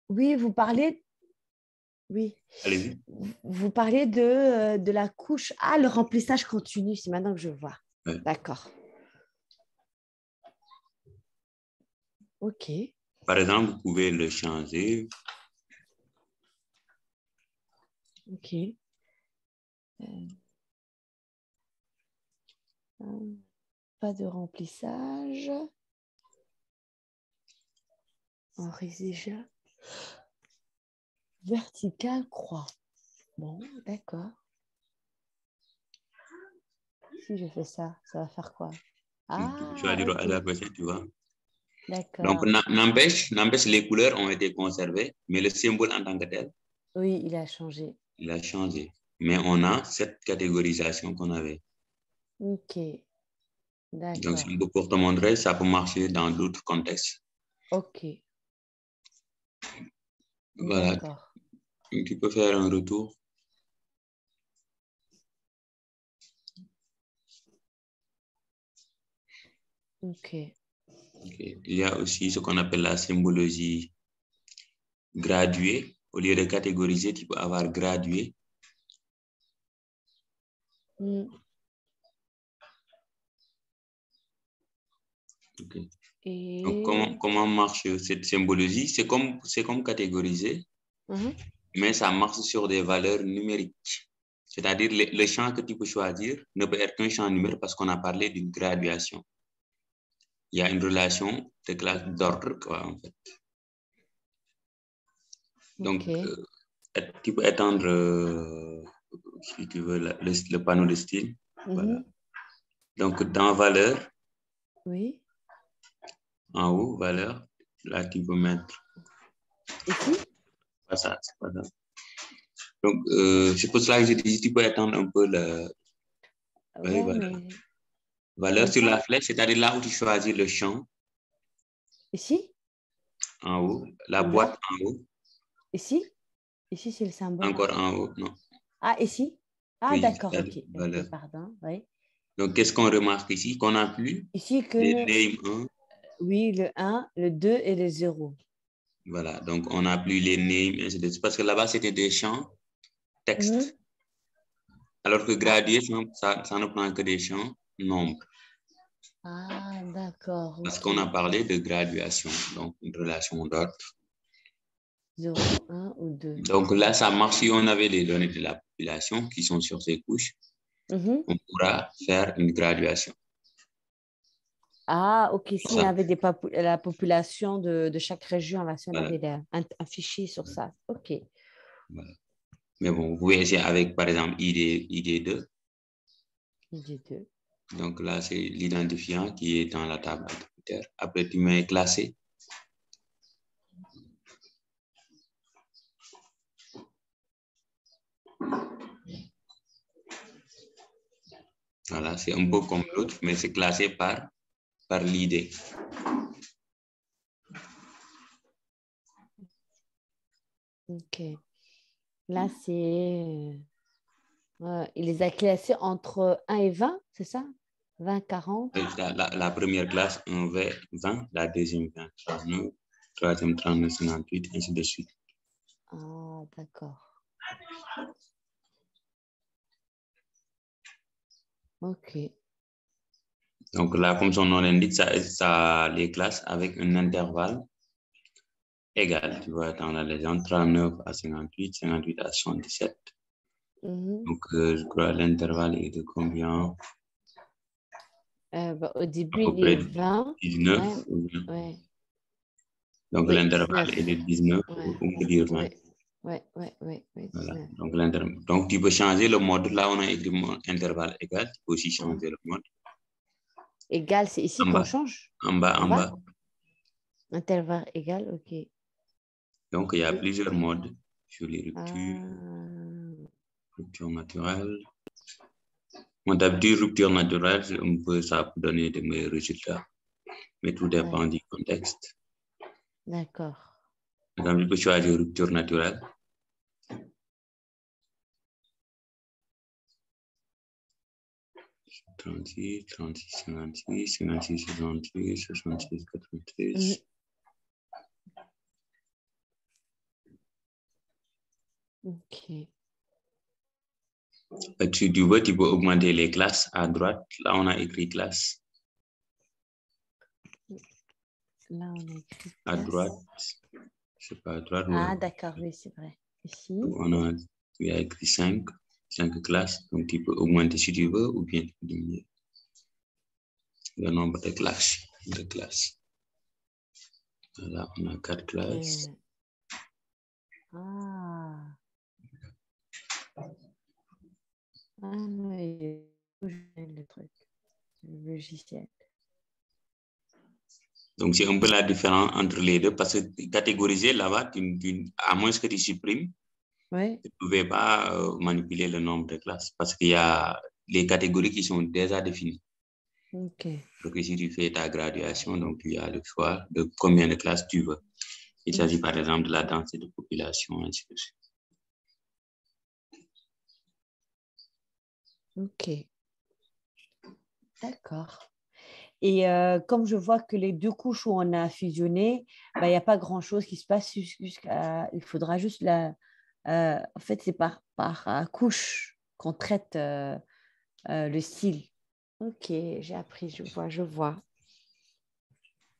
Oui, vous parlez... Oui. Allez-y. Vous parlez de la couche. Ah, le remplissage continu, c'est maintenant que je vois. Ouais. D'accord. OK. Par exemple, vous pouvez le changer. OK. Pas de remplissage. En déjà. Vertical, croix. Bon, d'accord. Si je fais ça, ça va faire quoi? Ah, tu vas dire à la prochaine, tu vois. D'accord. Donc, n'empêche, les couleurs ont été conservées, mais le symbole en tant que tel, oui, il a changé. Il a changé. Mais on a cette catégorisation qu'on avait. OK. D'accord. Donc, si pour te montrer, ça peut marcher dans d'autres contextes. OK. Voilà. Tu peux faire un retour. Ok. Okay. Il y a aussi ce qu'on appelle la symbologie graduée. Au lieu de catégoriser, tu peux avoir gradué. Okay. Et... Donc, comment marche cette symbologie? C'est comme catégoriser, mais ça marche sur des valeurs numériques. C'est-à-dire le champ que tu peux choisir ne peut être qu'un champ numérique parce qu'on a parlé d'une graduation. Il y a une relation de classe d'ordre, quoi, en fait. Donc, tu peux étendre, si tu veux, le panneau de style. Voilà. Donc, dans valeur, oui. En haut, valeur, là, tu peux mettre. Ici? Pas ça, c'est pas ça. Donc, c'est pour cela que je dis, tu peux étendre un peu le. Ouais, voilà. mais... Valeur sur la flèche, c'est-à-dire là où tu choisis le champ. Ici? En haut. La boîte en haut. Ici? Ici, c'est le symbole. Encore en haut, non. Ah, ici? Ah, oui, d'accord, ok, pardon. Oui. Donc, qu'est-ce qu'on remarque ici? Qu'on n'a plus ici que les names 1. Oui, le 1, le 2 et le 0. Voilà, donc on n'a plus les names, ainsi de suite. Parce que là-bas, c'était des champs texte. Alors que gradué, ça ne prend que des champs nombres. Ah, d'accord. Parce qu'on a parlé de graduation, donc une relation d'ordre. 0, 1 ou 2. Donc là, ça marche si on avait les données de la population qui sont sur ces couches. On pourra faire une graduation. Ah, ok. Si on avait la population de chaque région, là, si on avait un fichier sur ça. Ok. Voilà. Mais bon, vous pouvez essayer avec, par exemple, ID2. ID2. Donc là, c'est l'identifiant qui est dans la table attributaire. Après, tu mets classé. Voilà, c'est un peu comme l'autre, mais c'est classé par l'ID. Ok. Là, c'est... il les a classés entre 1 et 20, c'est ça? 20, 40? La première classe, 1, 20. La deuxième, 20, 39. Troisième, 39, 58, ainsi de suite. Ah, d'accord. Ok. Donc là, comme son nom l'indique, ça les classes avec un intervalle égal. Tu vois, dans la légende, 39 à 58, 58 à 77. Donc, je crois l'intervalle est de combien? Au début, il est 20. 19. Ouais. Donc, l'intervalle est de 19, on peut dire 20. Ouais. Voilà. Donc, tu peux changer le mode. Là, on a écrit intervalle égal. Tu peux aussi changer le mode. Égal, c'est ici qu'on change? En bas. Intervalle égal, ok. Donc, il y a plusieurs modes sur les ruptures. Rupture naturelle. D'habitude, rupture naturelle, ça peut donner de meilleurs résultats. Mais tout dépend du contexte. D'accord. Par exemple, je peux choisir rupture naturelle. « 36, 56, 56, 68, 66, 93. Ok. Tu veux, tu peux augmenter les classes à droite. Là, on a écrit classe. Là, on a écrit classe. À droite. Je sais pas, à droite. Ah, d'accord, oui, c'est vrai. Ici. Il y a écrit 5 classes. Donc, tu peux augmenter si tu veux ou bien diminuer le nombre de classes. Là, on a 4 classes. Ah, non, le truc, le logiciel. Donc, c'est un peu la différence entre les deux parce que catégoriser là-bas, à moins que tu supprimes, tu ne pouvais pas manipuler le nombre de classes parce qu'il y a les catégories qui sont déjà définies. Ok. Donc, si tu fais ta graduation, donc tu as le choix de combien de classes tu veux. Il s'agit par exemple de la densité de population, ainsi de suite. Ok. D'accord. Et comme je vois que les deux couches où on a fusionné, il n'y a pas grand-chose qui se passe jusqu'à... Il faudra juste la... en fait, c'est par couche qu'on traite le style. Ok, j'ai appris, je vois.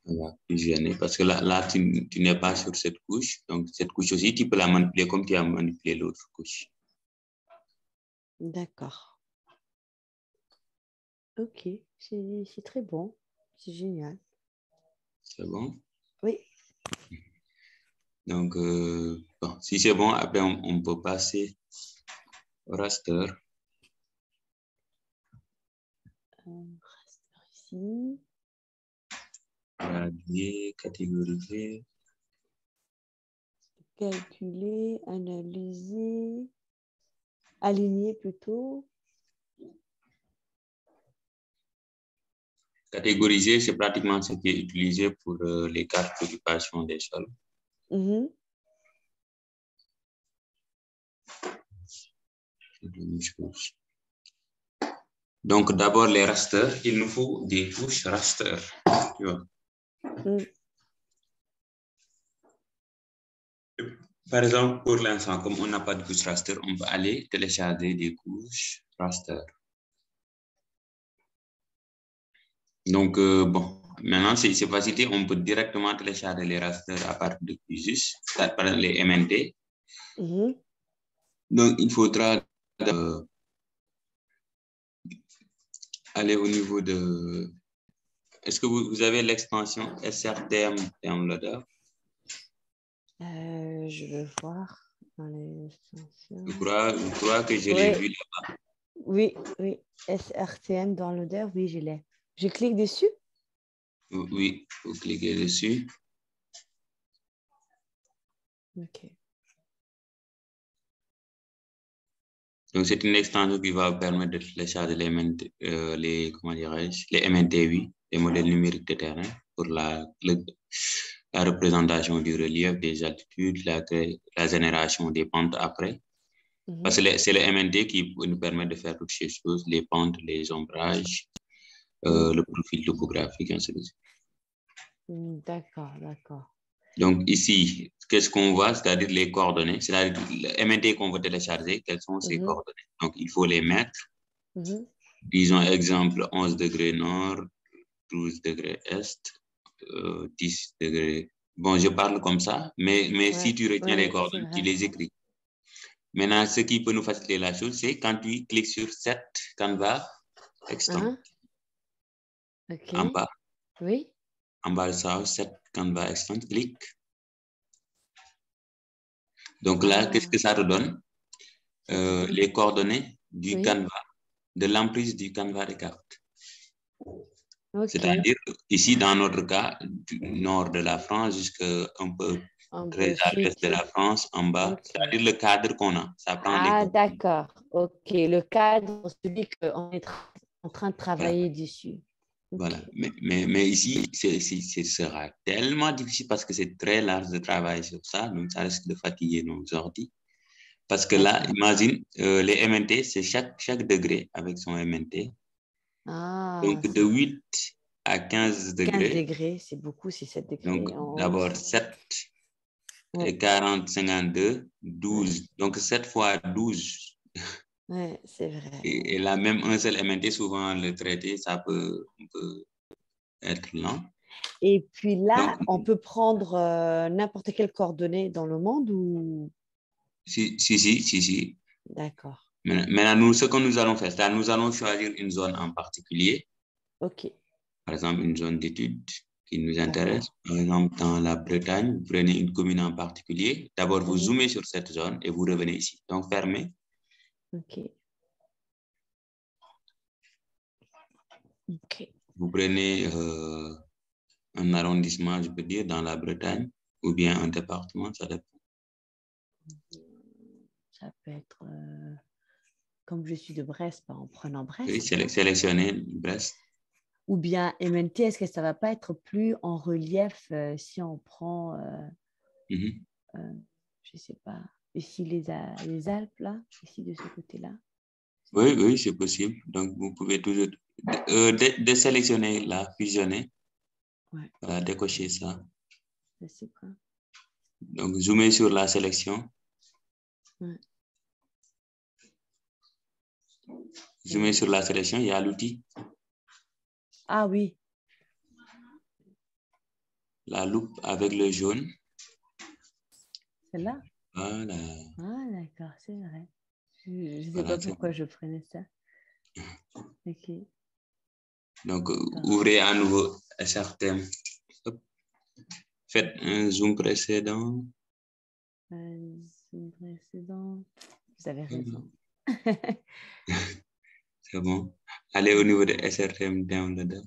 Voilà, fusionner. Parce que là tu n'es pas sur cette couche. Donc, cette couche aussi, tu peux la manipuler comme tu as manipulé l'autre couche. D'accord. Ok, c'est très bon. C'est génial. C'est bon? Oui. Donc, bon, si c'est bon, après, on peut passer au raster. Raster ici. Radier, catégoriser. Calculer, analyser, aligner plutôt. Catégoriser, c'est pratiquement ce qui est utilisé pour les cartes d'occupation des sols. Mhm. Donc, d'abord, les rasters, il nous faut des touches raster. Tu vois. Par exemple, pour l'instant, comme on n'a pas de couche raster, on peut aller télécharger des couches raster. Donc, bon, maintenant, c'est facile, on peut directement télécharger les rasters à partir de QGIS, par exemple les MNT. Donc, il faudra aller au niveau de... Est-ce que vous avez l'extension SRTM Downloader? Je veux voir dans les extensions. Je crois que je l'ai vu là-bas. Oui, SRTM Downloader, oui, je l'ai. Je clique dessus? Oui, vous cliquez dessus. Ok. Donc, c'est une extension qui va permettre de télécharger les MNT, oui, les modèles numériques de terrain pour la représentation du relief, des altitudes, la génération des pentes après. Parce que c'est le MNT qui nous permet de faire toutes ces choses, les pentes, les ombrages, le profil topographique, ainsi de suite. D'accord. Donc ici, qu'est-ce qu'on voit? C'est-à-dire les coordonnées, c'est-à-dire le MNT qu'on veut télécharger, quelles sont ces coordonnées? Donc il faut les mettre. Disons exemple 11 degrés nord, 12 degrés est, 10 degrés. Bon, je parle comme ça, mais si tu retiens les coordonnées, tu les écris. Maintenant, ce qui peut nous faciliter la chose, c'est quand tu cliques sur Set Canva Extend. Okay. En bas. Oui. En bas de ça, Set Canva Extend, clique. Donc là, qu'est-ce que ça te donne? Les coordonnées du Canva, de l'emprise du Canva des cartes. C'est-à-dire, ici, dans notre cas, du nord de la France jusqu'à un peu très à l'est de la France, en bas, c'est-à-dire le cadre qu'on a. Ça prend les coordonnées. D'accord. Ok, le cadre, celui qu'on est en train de travailler dessus. Voilà, mais ici, ce sera tellement difficile parce que c'est très large de travail sur ça, donc ça risque de fatiguer nos ordi. Parce que là, imagine, les MNT, c'est chaque degré avec son MNT. Donc, de 8 à 15 degrés. 15 degrés, c'est beaucoup, c'est 7 degrés. Donc, d'abord 7 et 40, 52, 12. Donc, 7 fois 12. Oui, c'est vrai. Et là, même un seul MNT, souvent, le traité, ça peut être lent. Et puis là, donc, on peut prendre n'importe quelle coordonnée dans le monde ou... Si. D'accord. Maintenant, nous, ce que nous allons faire, c'est nous allons choisir une zone en particulier. OK. Par exemple, une zone d'étude qui nous intéresse. Par exemple, dans la Bretagne, vous prenez une commune en particulier. D'abord, vous zoomez sur cette zone et vous revenez ici. Donc, fermez. OK. Vous prenez un arrondissement, je peux dire, dans la Bretagne, ou bien un département, ça dépend. Ça peut être, comme je suis de Brest, en prenant Brest. Oui, sélectionnez Brest. Ou bien MNT, est-ce que ça ne va pas être plus en relief si on prend, je ne sais pas, ici les Alpes, là, ici de ce côté-là? Oui, oui, c'est possible. Donc, vous pouvez toujours désélectionner la fusionner. Ouais. Voilà, décocher ça. C'est quoi? Donc, zoomer sur la sélection. Ouais. Zoomer sur la sélection, il y a l'outil. Ah oui. La loupe avec le jaune. Celle-là? Voilà. Ah, d'accord, c'est vrai. Je ne sais Voilà, pas pourquoi je prenais ça. Ok. Donc, ouvrez à nouveau SRTM. Faites un zoom précédent. Un zoom précédent. Vous avez raison. C'est bon. Allez au niveau de SRTM downloader.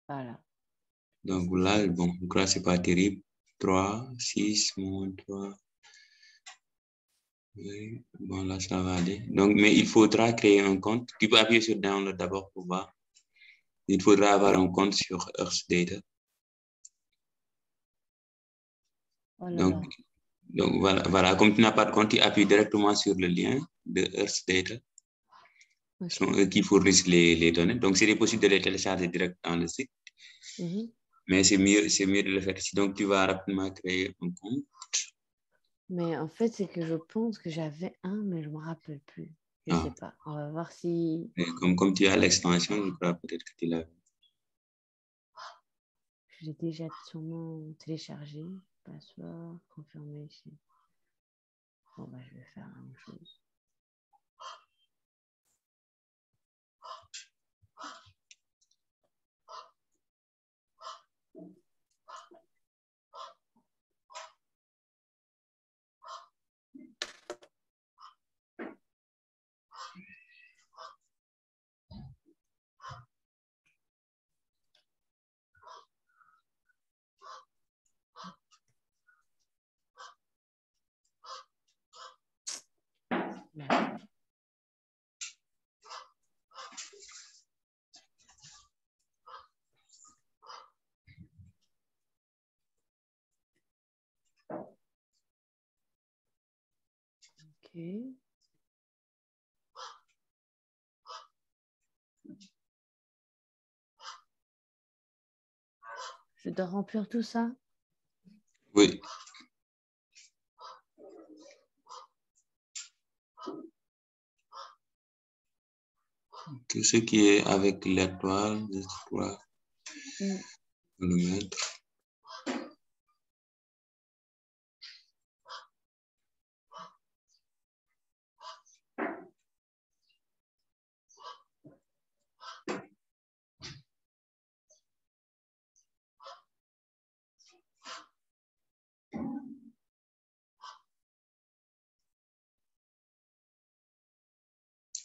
Voilà. Donc là, bon, je crois que ce n'est pas terrible. 3, 6, moins 3. Oui, bon, là, ça va aller. Donc, mais il faudra créer un compte. Tu peux appuyer sur download d'abord pour voir. Il faudra avoir un compte sur Earth Data. Oh là là. Donc voilà, comme tu n'as pas de compte, tu appuies directement sur le lien de Earth Data. Okay. Ce sont eux qui fournissent les données. Donc, c'est possible de les télécharger direct dans le site. Mais c'est mieux de le faire ici. Donc, tu vas rapidement créer un compte. Mais en fait, c'est que je pense que j'avais un, mais je ne me rappelle plus. Je ne sais pas. On va voir si... Et comme tu as l'extension, je crois peut-être que tu l'as. Je l'ai déjà sûrement téléchargé. Password, confirmé ici. Bon, bah, je vais faire la même chose. Ok. Je dois remplir tout ça? Oui. Tout ce qui est avec l'étoile, je crois, le mettre.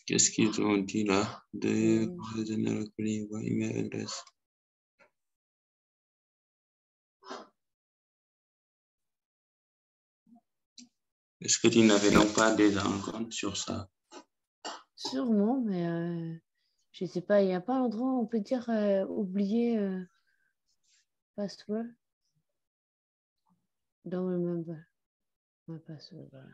Qu'est-ce qu'ils ont dit là? De email adresse. Est-ce que tu n'avais donc pas déjà un compte sur ça? Sûrement, mais je ne sais pas. Il n'y a pas un endroit où on peut dire oublier password. Don't remember my password. Voilà.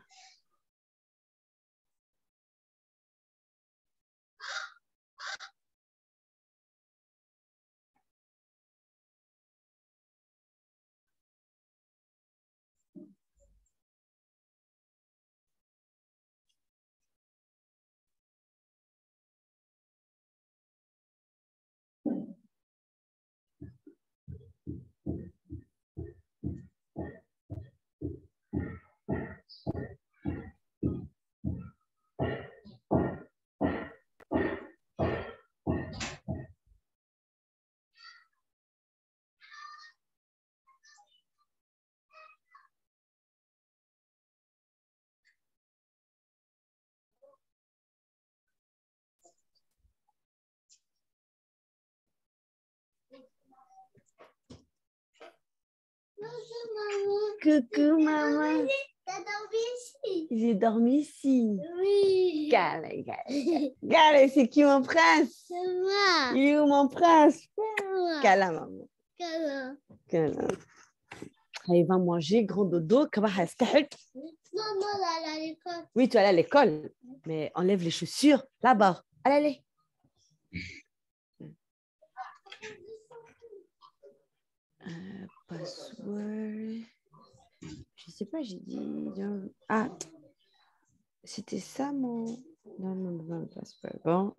Coucou maman. T'as dormi ici? J'ai dormi ici. Oui. Gale, c'est qui mon prince? C'est moi. Il est où mon prince? C'est moi. Cala maman. Câlin. Cala. il va manger, grand dodo, comment est-ce que... Maman, là, à l'école. Oui, tu vas aller à l'école, mais enlève les chaussures là-bas. Allez, allez. Password. Je sais pas, j'ai dit... Ah, c'était ça mon... Non, non, non, password. Bon.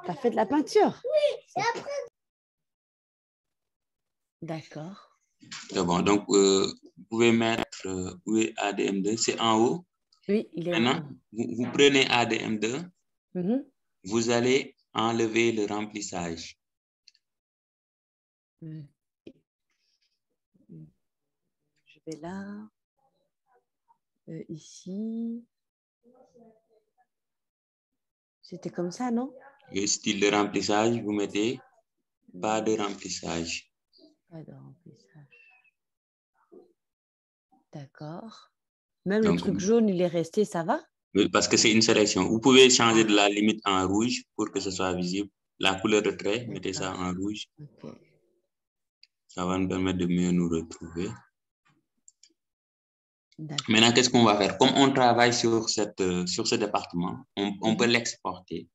T'as fait de la peinture? Oui, et après... D'accord. C'est bon, donc vous pouvez mettre où est ADM2, c'est en haut. Oui, il est en Maintenant, haut. vous prenez ADM2, Mhm. vous allez enlever le remplissage. Je vais là, ici. C'était comme ça, non? Le style de remplissage, vous mettez pas de remplissage. Pas de remplissage. D'accord. Même le Donc, truc jaune, il est resté, ça va? parce que c'est une sélection. Vous pouvez changer de la limite en rouge pour que ce soit visible. La couleur de trait, mettez ça en rouge. Okay. Ça va nous permettre de mieux nous retrouver. Maintenant, qu'est-ce qu'on va faire? Comme on travaille sur ce département, on peut l'exporter.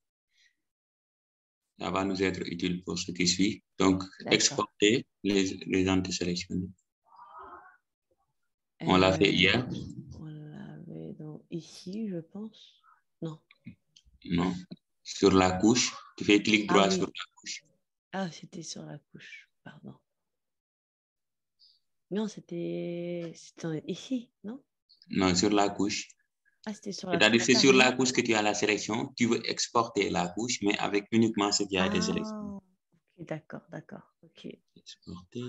Ça va nous être utile pour ce qui suit. Donc, exporter les antisélectionnés. On l'a fait hier. On l'avait ici, je pense. Non. Non. Sur la couche. Tu fais clic droit sur la couche. Ah, c'était sur la couche. Pardon. Non, c'était ici, non? Non, sur la couche. Ah, c'était sur la couche. C'est-à-dire c'est sur la couche que tu as la sélection. Tu veux exporter la couche, mais avec uniquement ce qui a été sélectionné. Okay, d'accord. Ok. Exporter.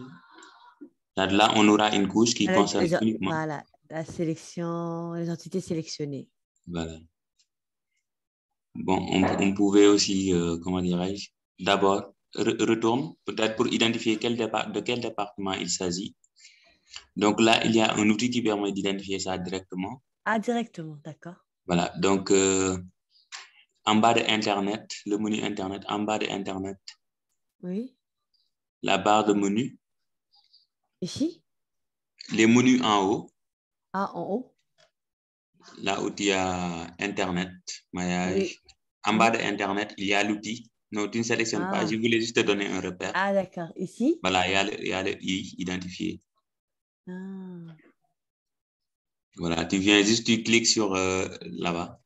Là, on aura une couche qui concerne uniquement. Voilà, la sélection, les entités sélectionnées. Voilà. Bon, on pouvait aussi, comment dirais-je, d'abord, retourne, peut-être pour identifier de quel département il s'agit. Donc là, il y a un outil qui permet d'identifier ça directement. Ah, directement, d'accord. Voilà, donc en bas de Internet, le menu Internet, en bas de Internet. Oui. La barre de menu. Ici? Les menus en haut. Ah, en haut? Là où il y a Internet, maillage. Oui. En bas de Internet, il y a l'outil. Non, tu ne sélectionnes pas. Je voulais juste te donner un repère. Ah, d'accord. Ici? Voilà, il y a le I identifié. Ah. Voilà, tu viens juste, tu cliques sur là-bas,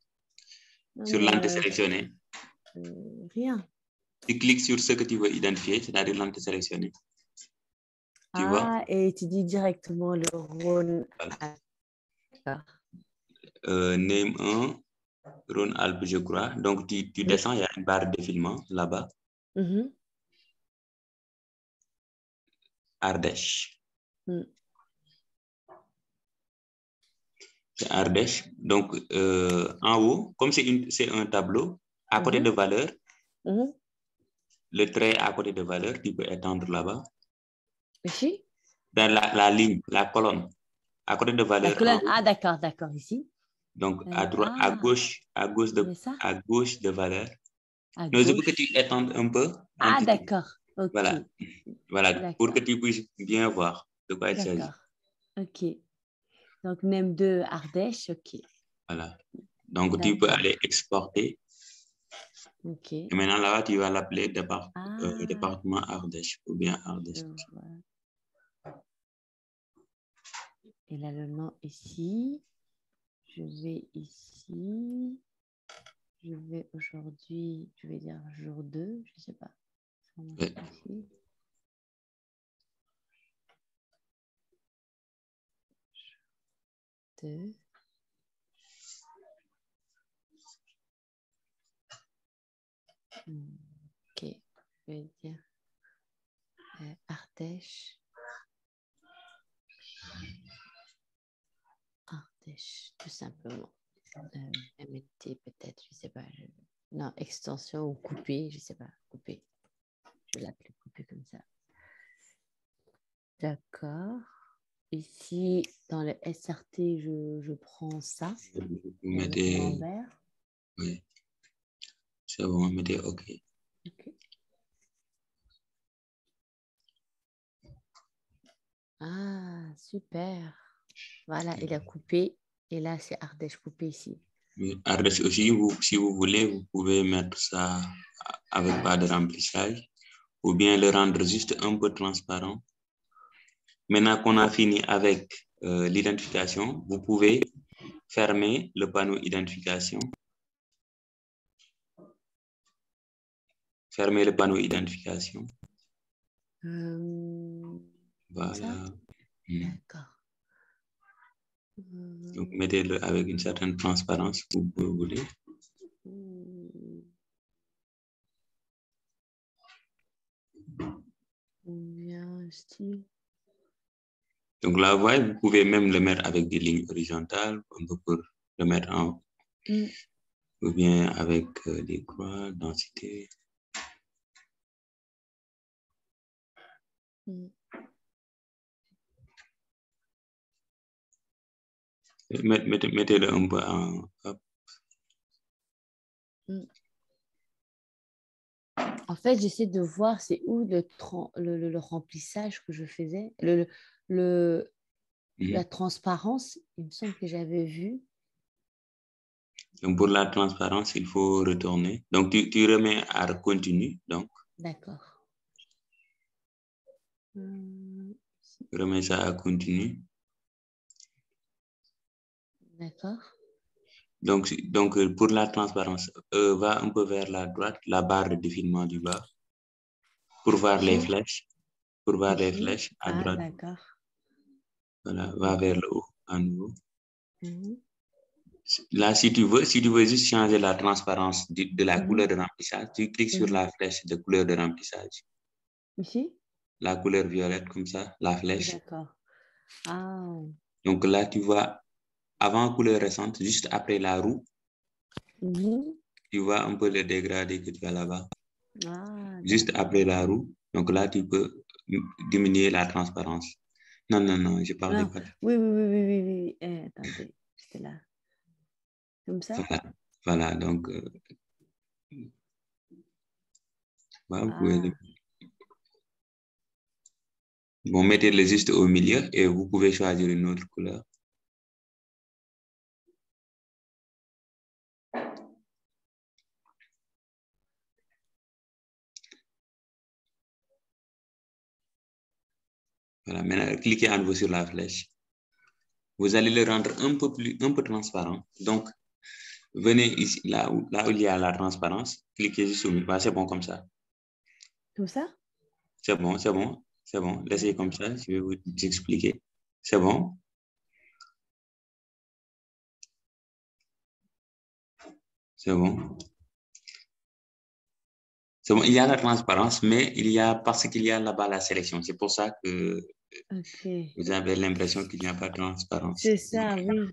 sur l'antisélectionné. Rien. Tu cliques sur ce que tu veux identifier, c'est-à-dire l'antisélectionné. Tu vois? Et tu dis directement le Rhône. Voilà. Name 1, Rhône-Alpes, je crois. Donc, tu descends, il y a une barre de défilement là-bas. Ardèche. C'est Ardèche. Donc, en haut, comme c'est un tableau, à côté de valeur, le trait à côté de valeur, tu peux étendre là-bas. Ici? Dans la ligne, la colonne, à côté de valeur. La colonne, d'accord, ici. Donc, à droite, à gauche de valeur. Non, je veux que tu étendes un peu. Ah, d'accord. Okay. Voilà, pour que tu puisses bien voir de quoi il s'agit. D'accord. Ok. Donc, NEM 2 Ardèche, ok. Voilà. Donc, tu peux aller exporter. Ok. Et maintenant, là-bas, tu vas l'appeler département Ardèche ou bien Ardèche. Et là, le nom ici. Je vais ici. Je vais aujourd'hui, je vais dire jour 2, je ne sais pas. Ouais. Ici. Jour 2. Ok, je vais dire Ardèche. Ardèche, tout simplement. MLT peut-être, je ne sais pas. Non, extension ou coupé, je ne sais pas. Coupé. Je vais l'appeler coupé comme ça. D'accord. Ici, dans le SRT, je prends ça. Vous mettez... En vert. Oui. C'est bon, mettez OK. Ok. Ah, super. Voilà, il a coupé. Et là, c'est Ardèche coupé ici. Ardèche aussi, si vous voulez, vous pouvez mettre ça avec pas de remplissage ou bien le rendre juste un peu transparent. Maintenant qu'on a fini avec l'identification, vous pouvez fermer le panneau identification. Fermez le panneau identification. Voilà. D'accord. Donc, mettez-le avec une certaine transparence, vous voulez. Bien, style. Donc là, vous pouvez même le mettre avec des lignes horizontales, un peu pour le mettre en... ou bien avec des croix, densité. Mettez-le un peu en... Hop. En fait, j'essaie de voir c'est où le remplissage que je faisais, la transparence, il me semble que j'avais vu. Donc, pour la transparence, il faut retourner. Donc, tu remets à continu. Donc. D'accord. Remets ça à continu. D'accord. Donc, pour la transparence, va un peu vers la droite, la barre de défilement du bas, pour voir les flèches. Pour voir les flèches à droite. D'accord. Voilà, va vers le haut à nouveau. Là, si tu veux juste changer la transparence de la couleur de remplissage, tu cliques sur la flèche de couleur de remplissage. Ici? La couleur violette, comme ça, la flèche. D'accord. Ah. Donc là, tu vois, avant couleur récente, juste après la roue, tu vois un peu le dégradé que tu as là-bas. Juste après la roue. Donc là, tu peux diminuer la transparence. Non, je parlais pas. Oui. Attendez, j'étais là. Comme ça? Voilà, donc... vous pouvez... Bon, mettez-le juste au milieu et vous pouvez choisir une autre couleur. Voilà, maintenant, cliquez à nouveau sur la flèche. Vous allez le rendre un peu transparent. Donc, venez ici, là où il y a la transparence, cliquez juste sur le milieu. C'est bon comme ça. Comme ça? C'est bon. Laissez comme ça, je vais vous expliquer. C'est bon? C'est bon. C'est bon, il y a la transparence, mais parce qu'il y a là-bas la sélection. C'est pour ça que vous avez l'impression qu'il n'y a pas de transparence. C'est ça, oui.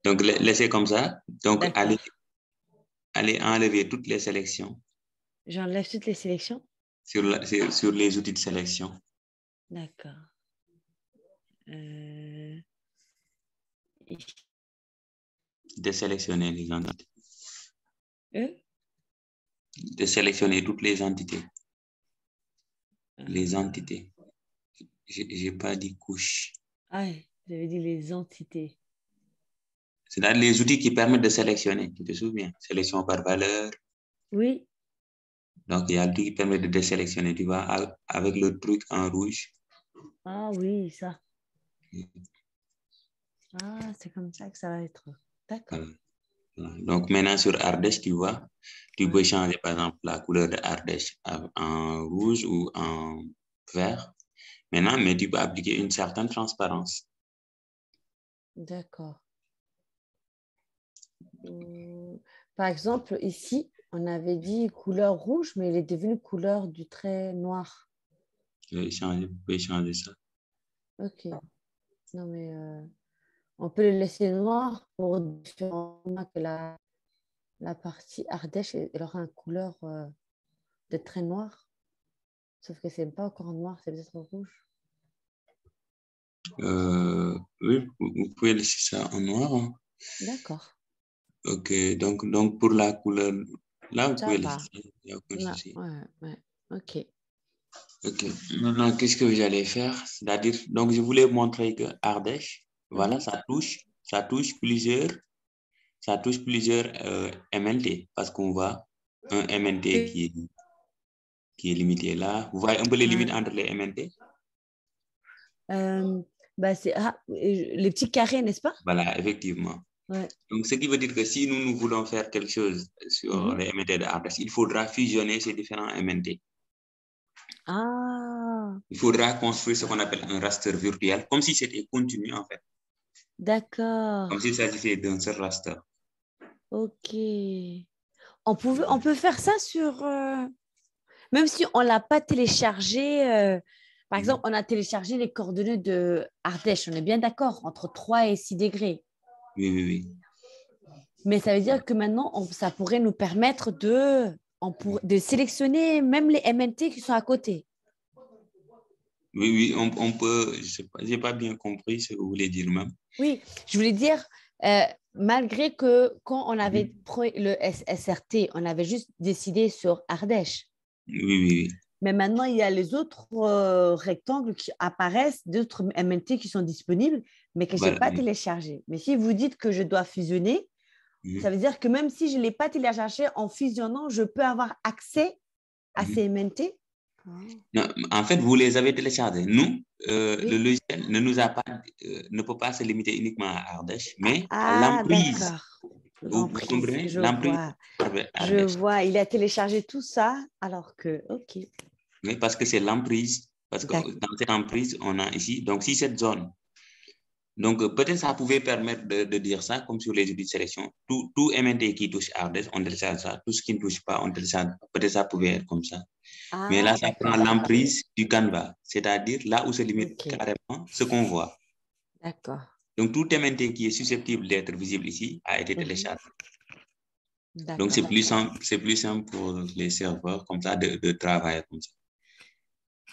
Donc, laissez comme ça. Donc, allez enlever toutes les sélections. J'enlève toutes les sélections? Sur les outils de sélection. D'accord. Désélectionner les entités. De sélectionner toutes les entités. Les entités. Je n'ai pas dit couche. Ah, j'avais dit les entités. C'est-à-dire les outils qui permettent de sélectionner. Tu te souviens? Sélection par valeur. Oui. Donc, il y a le truc qui permet de désélectionner. Tu vois, avec le truc en rouge. Ah oui, ça. Ah, c'est comme ça que ça va être. D'accord. Voilà. Donc, maintenant, sur Ardèche, tu vois, tu peux changer, par exemple, la couleur de Ardèche en rouge ou en vert. Maintenant, mais tu peux appliquer une certaine transparence. D'accord. Par exemple, ici, on avait dit couleur rouge, mais il est devenu couleur du trait noir. Vous pouvez changer ça. Ok. Non, mais on peut le laisser noir pour différemment que la partie Ardèche, elle aura une couleur de trait noir. Sauf que c'est pas encore noir, c'est peut-être rouge. Oui, vous pouvez laisser ça en noir. Hein. D'accord. Ok, donc pour la couleur, là, vous Ça pouvez va. laisser. Il n'y a aucun Non, souci. ouais. Ok. Ok, maintenant, qu'est-ce que j'allais faire? C'est-à-dire, donc, je voulais montrer que Ardèche, voilà, ça touche plusieurs MNT, parce qu'on voit un MNT qui est limité là. Vous voyez un peu les limites entre les MNT? C'est les petits carrés, n'est-ce pas? Voilà, effectivement. Ouais. Donc, ce qui veut dire que si nous voulons faire quelque chose sur les MNT de Ardèche, il faudra fusionner ces différents MNT. Ah. Il faudra construire ce qu'on appelle un raster virtuel, comme si c'était continu en fait. D'accord. Comme s'il s'agissait d'un seul raster. Ok. On peut faire ça sur... Même si on ne l'a pas téléchargé. Par exemple, on a téléchargé les coordonnées de Ardèche. On est bien d'accord, entre 3 et 6 degrés. Oui. Mais ça veut dire que maintenant, ça pourrait nous permettre de sélectionner même les MNT qui sont à côté. Oui, on peut... Je n'ai pas bien compris ce que vous voulez dire même. Oui, je voulais dire, malgré que quand on avait pris le SRT, on avait juste décidé sur Ardèche. Oui. Mais maintenant, il y a les autres rectangles qui apparaissent, d'autres MNT qui sont disponibles, mais que je n'ai pas téléchargés. Mais si vous dites que je dois fusionner, ça veut dire que même si je ne l'ai pas téléchargé, en fusionnant, je peux avoir accès à ces MNT. Non, en fait, vous les avez téléchargés. Nous, le logiciel ne peut pas se limiter uniquement à Ardèche, mais à l'emprise. Vous comprenez? L'emprise. Je vois, il a téléchargé tout ça, alors que, ok. Oui, parce que c'est l'emprise. Parce que dans cette emprise, on a ici, donc si cette zone. Donc, peut-être ça pouvait permettre de dire ça, comme sur les outils de sélection. Tout MNT qui touche Ardèche, on télécharge ça. Tout ce qui ne touche pas, on télécharge. Peut-être ça pouvait être comme ça. Mais là, ça prend l'emprise du Canva, c'est-à-dire là où se limite carrément ce qu'on voit. D'accord. Donc, tout MNT qui est susceptible d'être visible ici a été téléchargé. Donc, c'est plus simple pour les serveurs comme ça de travailler comme ça.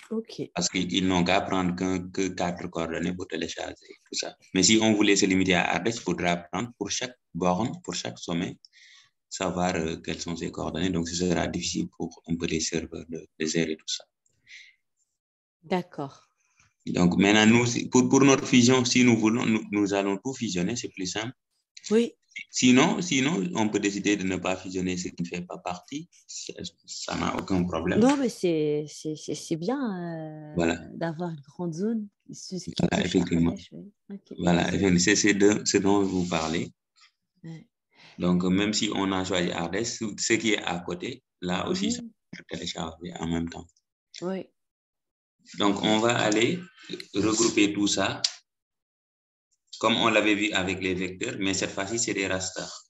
Ok. Parce qu'ils n'ont qu'à prendre que 4 coordonnées pour télécharger tout ça. Mais si on voulait se limiter à Ardèche, il faudra prendre pour chaque borne, pour chaque sommet, savoir quelles sont ces coordonnées. Donc, ce sera difficile pour un peu les serveurs de gérer tout ça. D'accord. Donc, maintenant, nous, pour notre fusion, si nous voulons, nous allons tout fusionner, c'est plus simple. Oui. Sinon, on peut décider de ne pas fusionner ce qui ne fait pas partie. Ça n'a aucun problème. Non, mais c'est bien d'avoir une grande zone. Voilà, effectivement. Okay. Voilà, c'est ce dont vous parlez. Ouais. Donc, même si on a choisi Ardèche, ce qui est à côté, là aussi, ça peut télécharger en même temps. Oui. Donc, on va aller regrouper tout ça, comme on l'avait vu avec les vecteurs, mais cette fois-ci, c'est des rasters.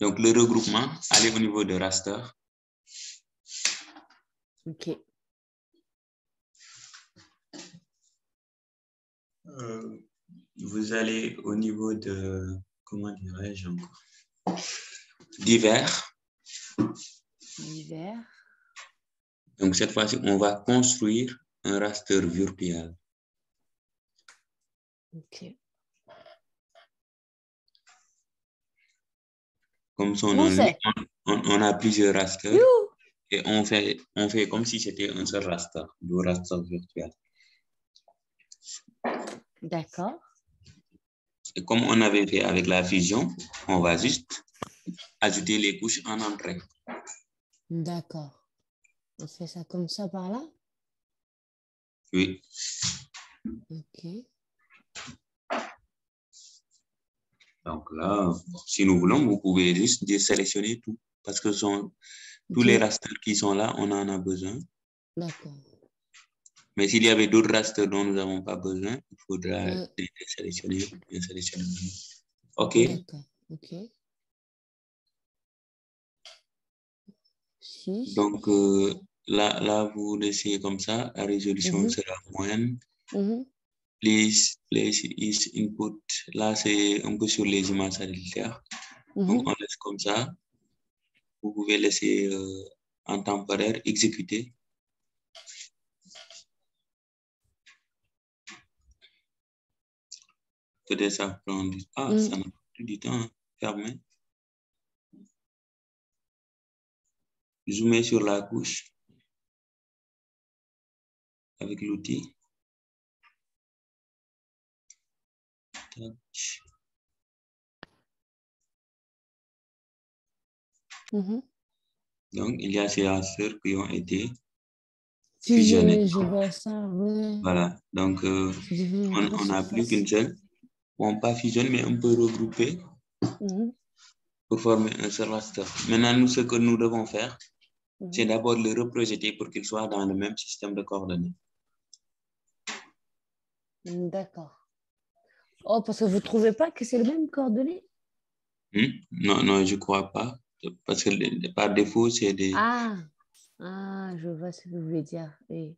Donc, le regroupement, allez au niveau de raster. OK. Vous allez au niveau de, comment dirais-je encore, divers. Divers. Donc, cette fois-ci, on va construire un raster virtuel. OK. Comme son nom dit, on a plusieurs rasters. Et on fait comme si c'était un seul raster, le raster virtuel. D'accord. Et comme on avait fait avec la fusion, on va juste ajouter les couches en entrée. D'accord. On fait ça comme ça par là? Oui. OK. Donc là, si nous voulons, vous pouvez juste sélectionner tout. Parce que tous les rasters qui sont là, on en a besoin. D'accord. Mais s'il y avait d'autres rasters dont nous n'avons pas besoin, il faudra les sélectionner. OK. D'accord. OK. Donc, là, vous laissez comme ça. La résolution sera moyenne. Please is input. Là, c'est un peu sur les images satellitaires. Donc, on laisse comme ça. Vous pouvez laisser en temporaire exécuter. peut-être ça prend du... Ah, ça n'a pas du temps. Fermé. Zoomer sur la couche avec l'outil. Donc, il y a ces raceurs qui ont été fusionnés. Je vois ça, oui. Voilà. Donc, on n'a plus qu'une seule. Bon, pas fusionner, mais on peut regrouper pour former un seul raster. Maintenant, nous, ce que nous devons faire, c'est d'abord le reprojeter pour qu'il soit dans le même système de coordonnées. D'accord. Oh, parce que vous ne trouvez pas que c'est le même coordonnées? Non, non, je ne crois pas. Parce que par défaut, c'est des... Ah, je vois ce que vous voulez dire. Oui.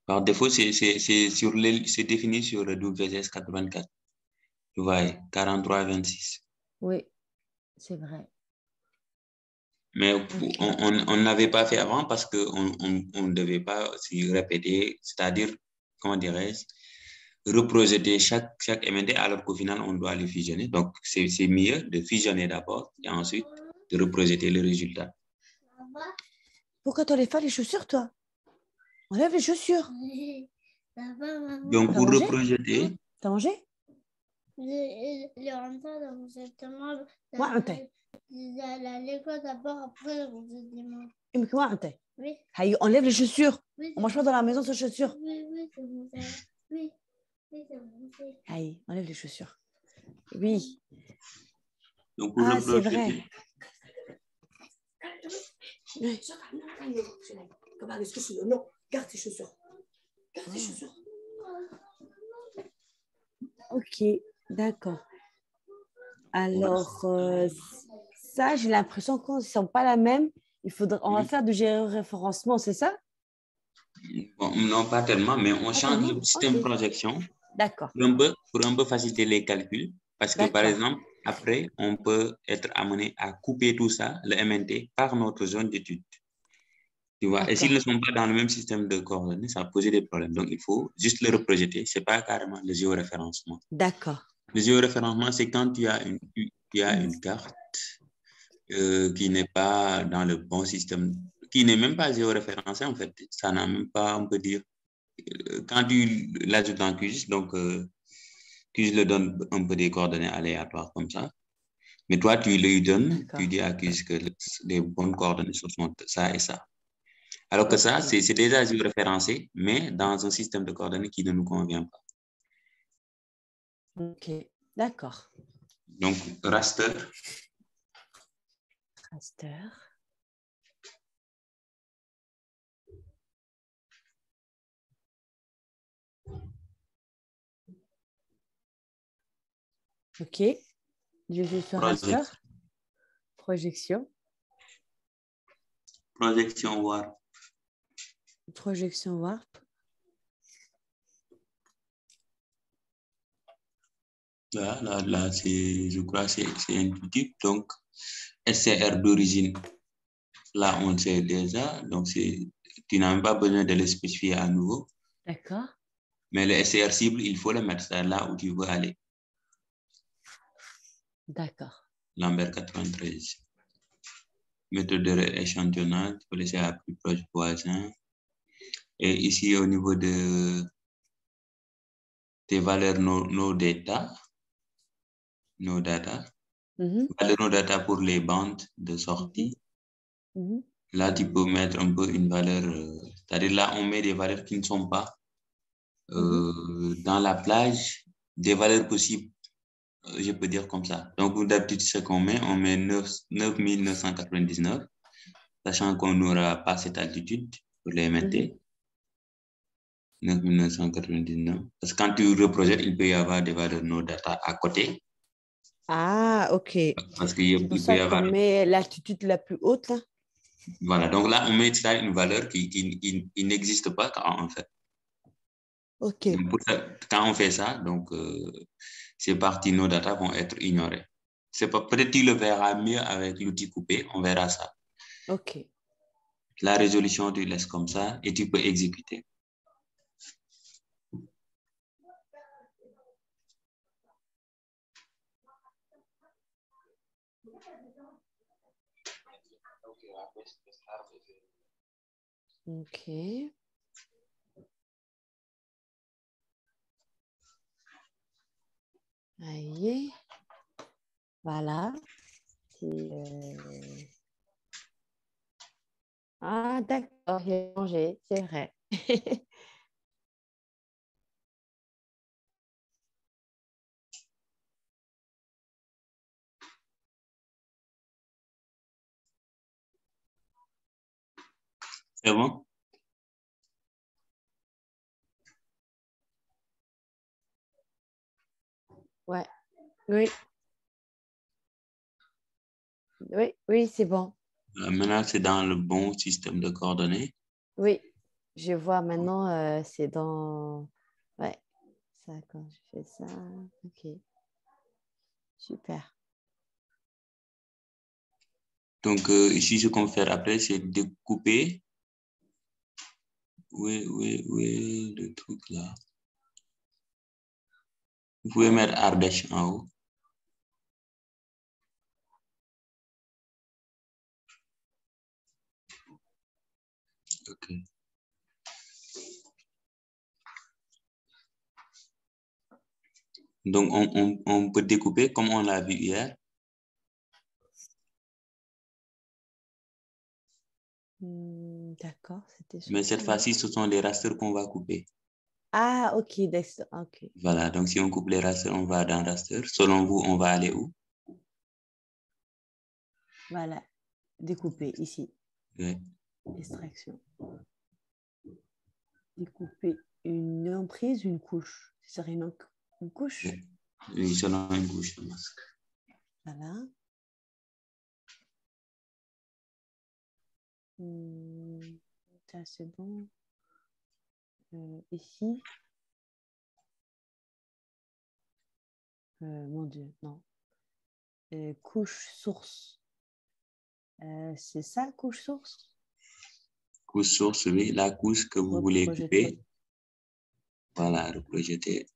Par défaut, c'est défini sur le WS 84. Tu vois, 43-26. Oui, c'est vrai. Mais on n'avait pas fait avant parce qu'on ne devait pas s'y répéter, c'est-à-dire, comment dirais-je, reprojeter chaque MNT alors qu'au final, on doit les fusionner. Donc, c'est mieux de fusionner d'abord et ensuite de reprojeter le résultat. Pourquoi tu enlèves pas les chaussures, toi? Enlève les chaussures. Donc, pour reprojeter... T'as mangé? Il est rentré dans cette table. Moi, un thé. Il allait à l'école d'abord, après, on se dimanche. Mais comment un thé? Oui. Aïe, enlève les chaussures. Oui, on mange pas dans la maison sans chaussures. Oui, c'est bon. Oui, c'est bon. Aïe, enlève les chaussures. Oui. Donc, pour c'est vrai. Non, garde tes chaussures. Garde tes chaussures. Ok, d'accord. Alors, ça, j'ai l'impression qu'on ne sent pas la même. On va faire du géoréférencement, c'est ça? Bon, non, pas tellement, mais on change le système de projection. D'accord. Pour un peu faciliter les calculs. Parce que, par exemple, après, on peut être amené à couper tout ça, le MNT, par notre zone d'étude. Tu vois? Et s'ils ne sont pas dans le même système de coordonnées, ça va poser des problèmes. Donc, il faut juste le reprojeter. Ce n'est pas carrément le géoréférencement. D'accord. Le géoréférencement, c'est quand tu as une carte qui n'est pas dans le bon système, qui n'est même pas géoréférencée, en fait. Ça n'a même pas, on peut dire, quand tu l'ajoutes dans QGIS, donc QGIS le donne un peu des coordonnées aléatoires comme ça. Mais toi, tu lui donnes, tu dis à QGIS que les bonnes coordonnées sont ça et ça. Alors que ça, c'est déjà géoréférencé, mais dans un système de coordonnées qui ne nous convient pas. Ok, d'accord. Donc, raster. Raster. Ok, je vais sur raster. Projection. Projection warp. Projection warp. Là, je crois que c'est intuitif. Donc, SCR d'origine, là, on sait déjà. Donc, tu n'as même pas besoin de le spécifier à nouveau. D'accord. Mais le SCR cible, il faut le mettre. C'est là où tu veux aller. D'accord. Lambert 93. Méthode de échantillonnage, il faut laisser à plus proche voisin. Et ici, au niveau de tes valeurs no data, valeurs no data pour les bandes de sortie. Là, tu peux mettre un peu une valeur, c'est-à-dire là, on met des valeurs qui ne sont pas dans la plage, des valeurs possibles, je peux dire comme ça. Donc, d'habitude, ce qu'on met, on met 9999, sachant qu'on n'aura pas cette altitude pour les MNT. 9999. Parce que quand tu reprojettes, il peut y avoir des valeurs no data à côté. Ah, ok. Parce qu'il peut y avoir... met l'altitude la plus haute, là. Voilà, donc là, on met ça une valeur qui n'existe pas en fait. Ok. Donc, quand on fait ça, donc ces parties no data vont être ignorées. Peut-être tu le verras mieux avec l'outil coupé, on verra ça. Ok. La résolution, tu laisses comme ça et tu peux exécuter. Ok. Allez. Voilà. Ah, d'accord, j'ai changé, c'est vrai. C'est bon? Ouais. Oui. Oui, oui, c'est bon. Maintenant, c'est dans le bon système de coordonnées. Oui, je vois maintenant, c'est dans... Ouais, ça, quand je fais ça, ok. Super. Donc, ici, ce qu'on va faire après, c'est découper. Oui, le truc là. Vous pouvez mettre Ardèche en haut. Ok. Donc, on peut découper comme on l'a vu hier. D'accord, c'était Mais cette fois-ci, ce sont les rasters qu'on va couper. Ah, ok, ok. Voilà, donc si on coupe les rasters, on va dans raster. Selon vous, on va aller où? Voilà, découper ici. Oui. Extraction. Découper une emprise, une couche. Ce serait une couche? Oui, selon une couche. Voilà. Ça, c'est bon. Ici. Mon Dieu, non. Couche source. C'est ça, couche source? Couche source, oui, la couche que vous voulez couper. Voilà, reprojeter.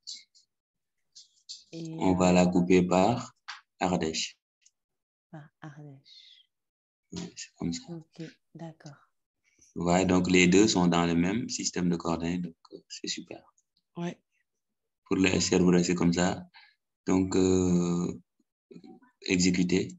Et, on va la couper par Ardèche. Par Ardèche. Oui, c'est comme ça. Ok, d'accord. Ouais, donc les deux sont dans le même système de coordonnées, donc c'est super. Ouais. Pour le serveur, c'est comme ça. Donc, exécuter.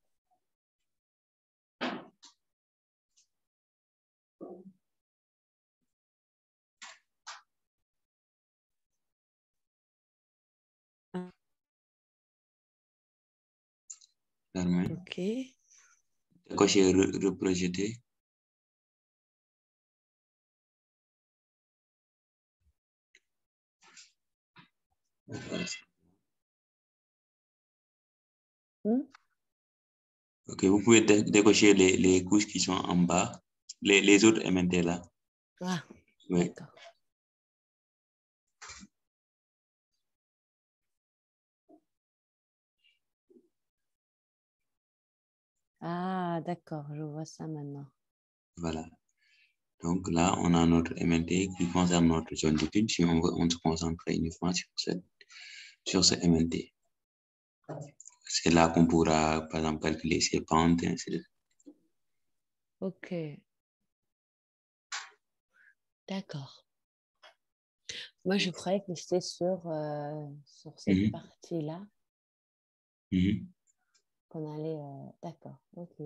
Ok. Cocher, reprojeter. Ok, vous pouvez décocher les couches qui sont en bas, les autres MNT là. Ah, oui. D'accord. Ah, d'accord, je vois ça maintenant. Voilà. Donc là, on a notre MNT qui concerne notre zone d'étude. Si on veut, on se concentre uniquement sur ce MNT. C'est là qu'on pourra, par exemple, calculer ses pentes, ainsi de suite. Ok. D'accord. Moi, je croyais que c'était sur cette partie-là qu'on allait... D'accord, ok.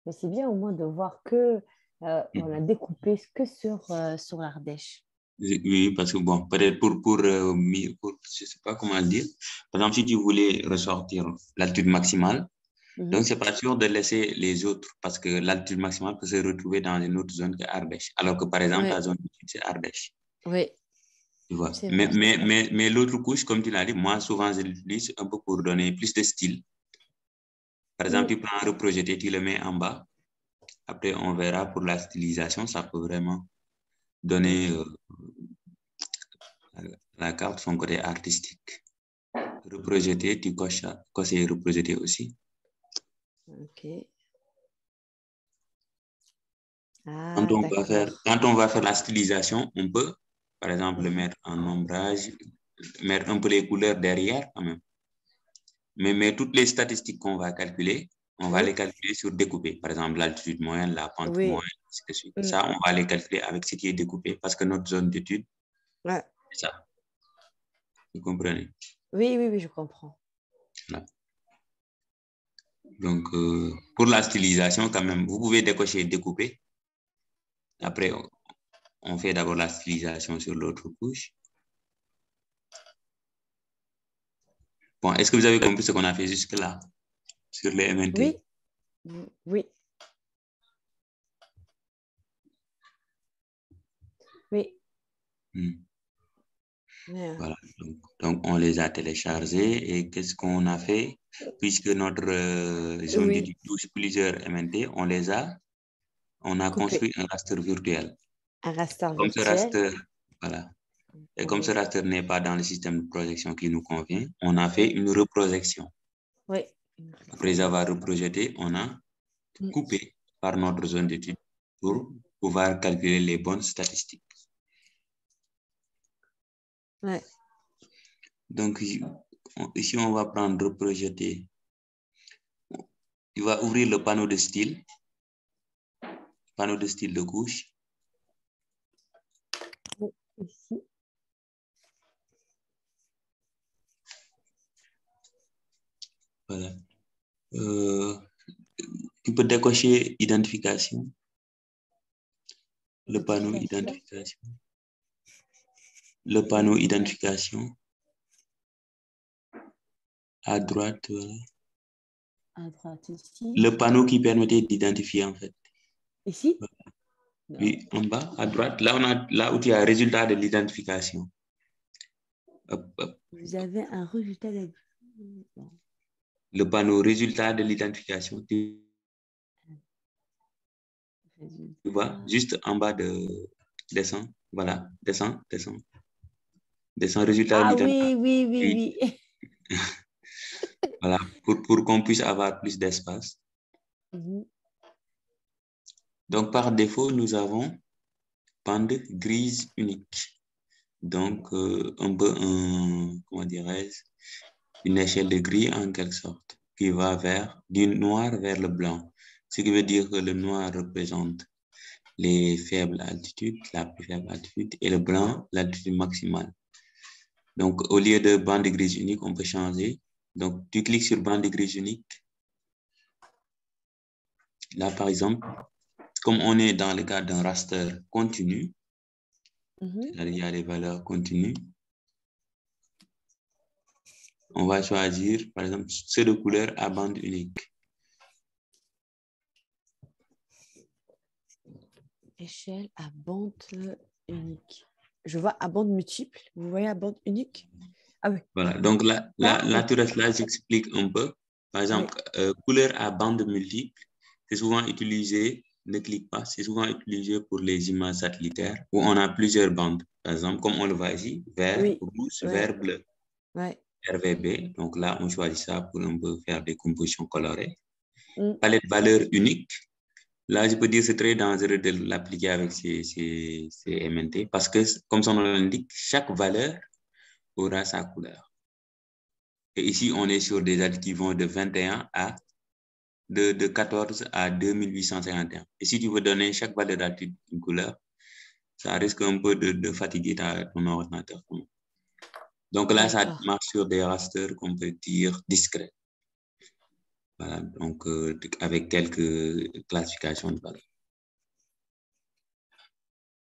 Mais c'est bien au moins de voir que on a découpé que sur l'Ardèche. Oui, parce que bon, peut-être pour je sais pas comment le dire. Par exemple, si tu voulais ressortir l'altitude maximale, donc c'est pas sûr de laisser les autres parce que l'altitude maximale peut se retrouver dans une autre zone que Ardèche. Alors que par exemple, ta zone d'étude, c'est Ardèche. Oui. Tu vois. Mais l'autre couche, comme tu l'as dit, moi, souvent, je l'utilise un peu pour donner plus de style. Par exemple, tu prends un reprojeté, tu le mets en bas. Après, on verra pour la stylisation, ça peut vraiment donner la carte son côté artistique. Reprojeter, tu coches et reprojeter aussi. Ok. Quand on va faire la stylisation, on peut, par exemple, mettre un ombrage, mettre un peu les couleurs derrière quand même. Mais toutes les statistiques qu'on va calculer, on va les calculer sur découpé. Par exemple, l'altitude moyenne, la pente moyenne, ainsi de suite. Ça, on va les calculer avec ce qui est découpé parce que notre zone d'étude, c'est ça. Vous comprenez? Oui, je comprends. Voilà. Donc, pour la stylisation, quand même, vous pouvez décocher découper. Après, on fait d'abord la stylisation sur l'autre couche. Bon, est-ce que vous avez compris ce qu'on a fait jusque-là sur les MNT? Oui. Voilà, donc on les a téléchargés et qu'est-ce qu'on a fait? Puisque notre zone d'étude touche plusieurs MNT, on a construit un raster virtuel. Un raster comme virtuel. Ce raster, voilà. Et comme ce raster n'est pas dans le système de projection qui nous convient, on a fait une reprojection. Oui. Après avoir reprojeté, on a coupé par notre zone d'étude pour pouvoir calculer les bonnes statistiques. Ouais. Donc, ici, on va prendre reprojeter. Il va ouvrir le panneau de style de couche. Ici. Voilà. Tu peux décocher identification. Le panneau identification. Le panneau identification. À droite, voilà. À droite, ici. Le panneau qui permettait d'identifier, en fait. Ici? Oui, en bas, à droite. Là où tu as le résultat de l'identification. Vous avez un résultat de... Le panneau résultat de l'identification. Tu vois, juste en bas de... Descends. Voilà, descends. Descends, résultat de l'identification. Oui. Voilà, pour qu'on puisse avoir plus d'espace. Donc, par défaut, nous avons bande grise unique. Donc, un peu, comment dirais-je, une échelle de gris en quelque sorte, qui va du noir vers le blanc. Ce qui veut dire que le noir représente les faibles altitudes, la plus faible altitude, et le blanc, l'altitude maximale. Donc, au lieu de bande grise unique, on peut changer. Donc, tu cliques sur bande grise unique. Là, par exemple, comme on est dans le cadre d'un raster continu, c'est-à-dire il y a des valeurs continues, on va choisir, par exemple, ceux de couleur à bande unique. Échelle à bande unique. Je vois à bande multiple. Vous voyez à bande unique? Ah oui. Voilà, donc là, j'explique un peu. Par exemple, couleur à bande multiple, c'est souvent utilisé, ne clique pas, c'est souvent utilisé pour les images satellitaires où on a plusieurs bandes. Par exemple, comme on le voit ici, vert, rouge, vert, bleu. RVB, donc là, on choisit ça pour un peu faire des compositions colorées. Palette valeur unique. Là, je peux dire que c'est très dangereux de l'appliquer avec ces MNT parce que, comme son nom l'indique, chaque valeur aura sa couleur. Et ici, on est sur des dates qui vont de 21 à de 14 à 2851. Et si tu veux donner chaque valeur d'altitude une couleur, ça risque un peu de fatiguer ton ordinateur. Donc là, ça marche sur des rasters qu'on peut dire discrets. Voilà, donc avec quelques classifications de valeurs.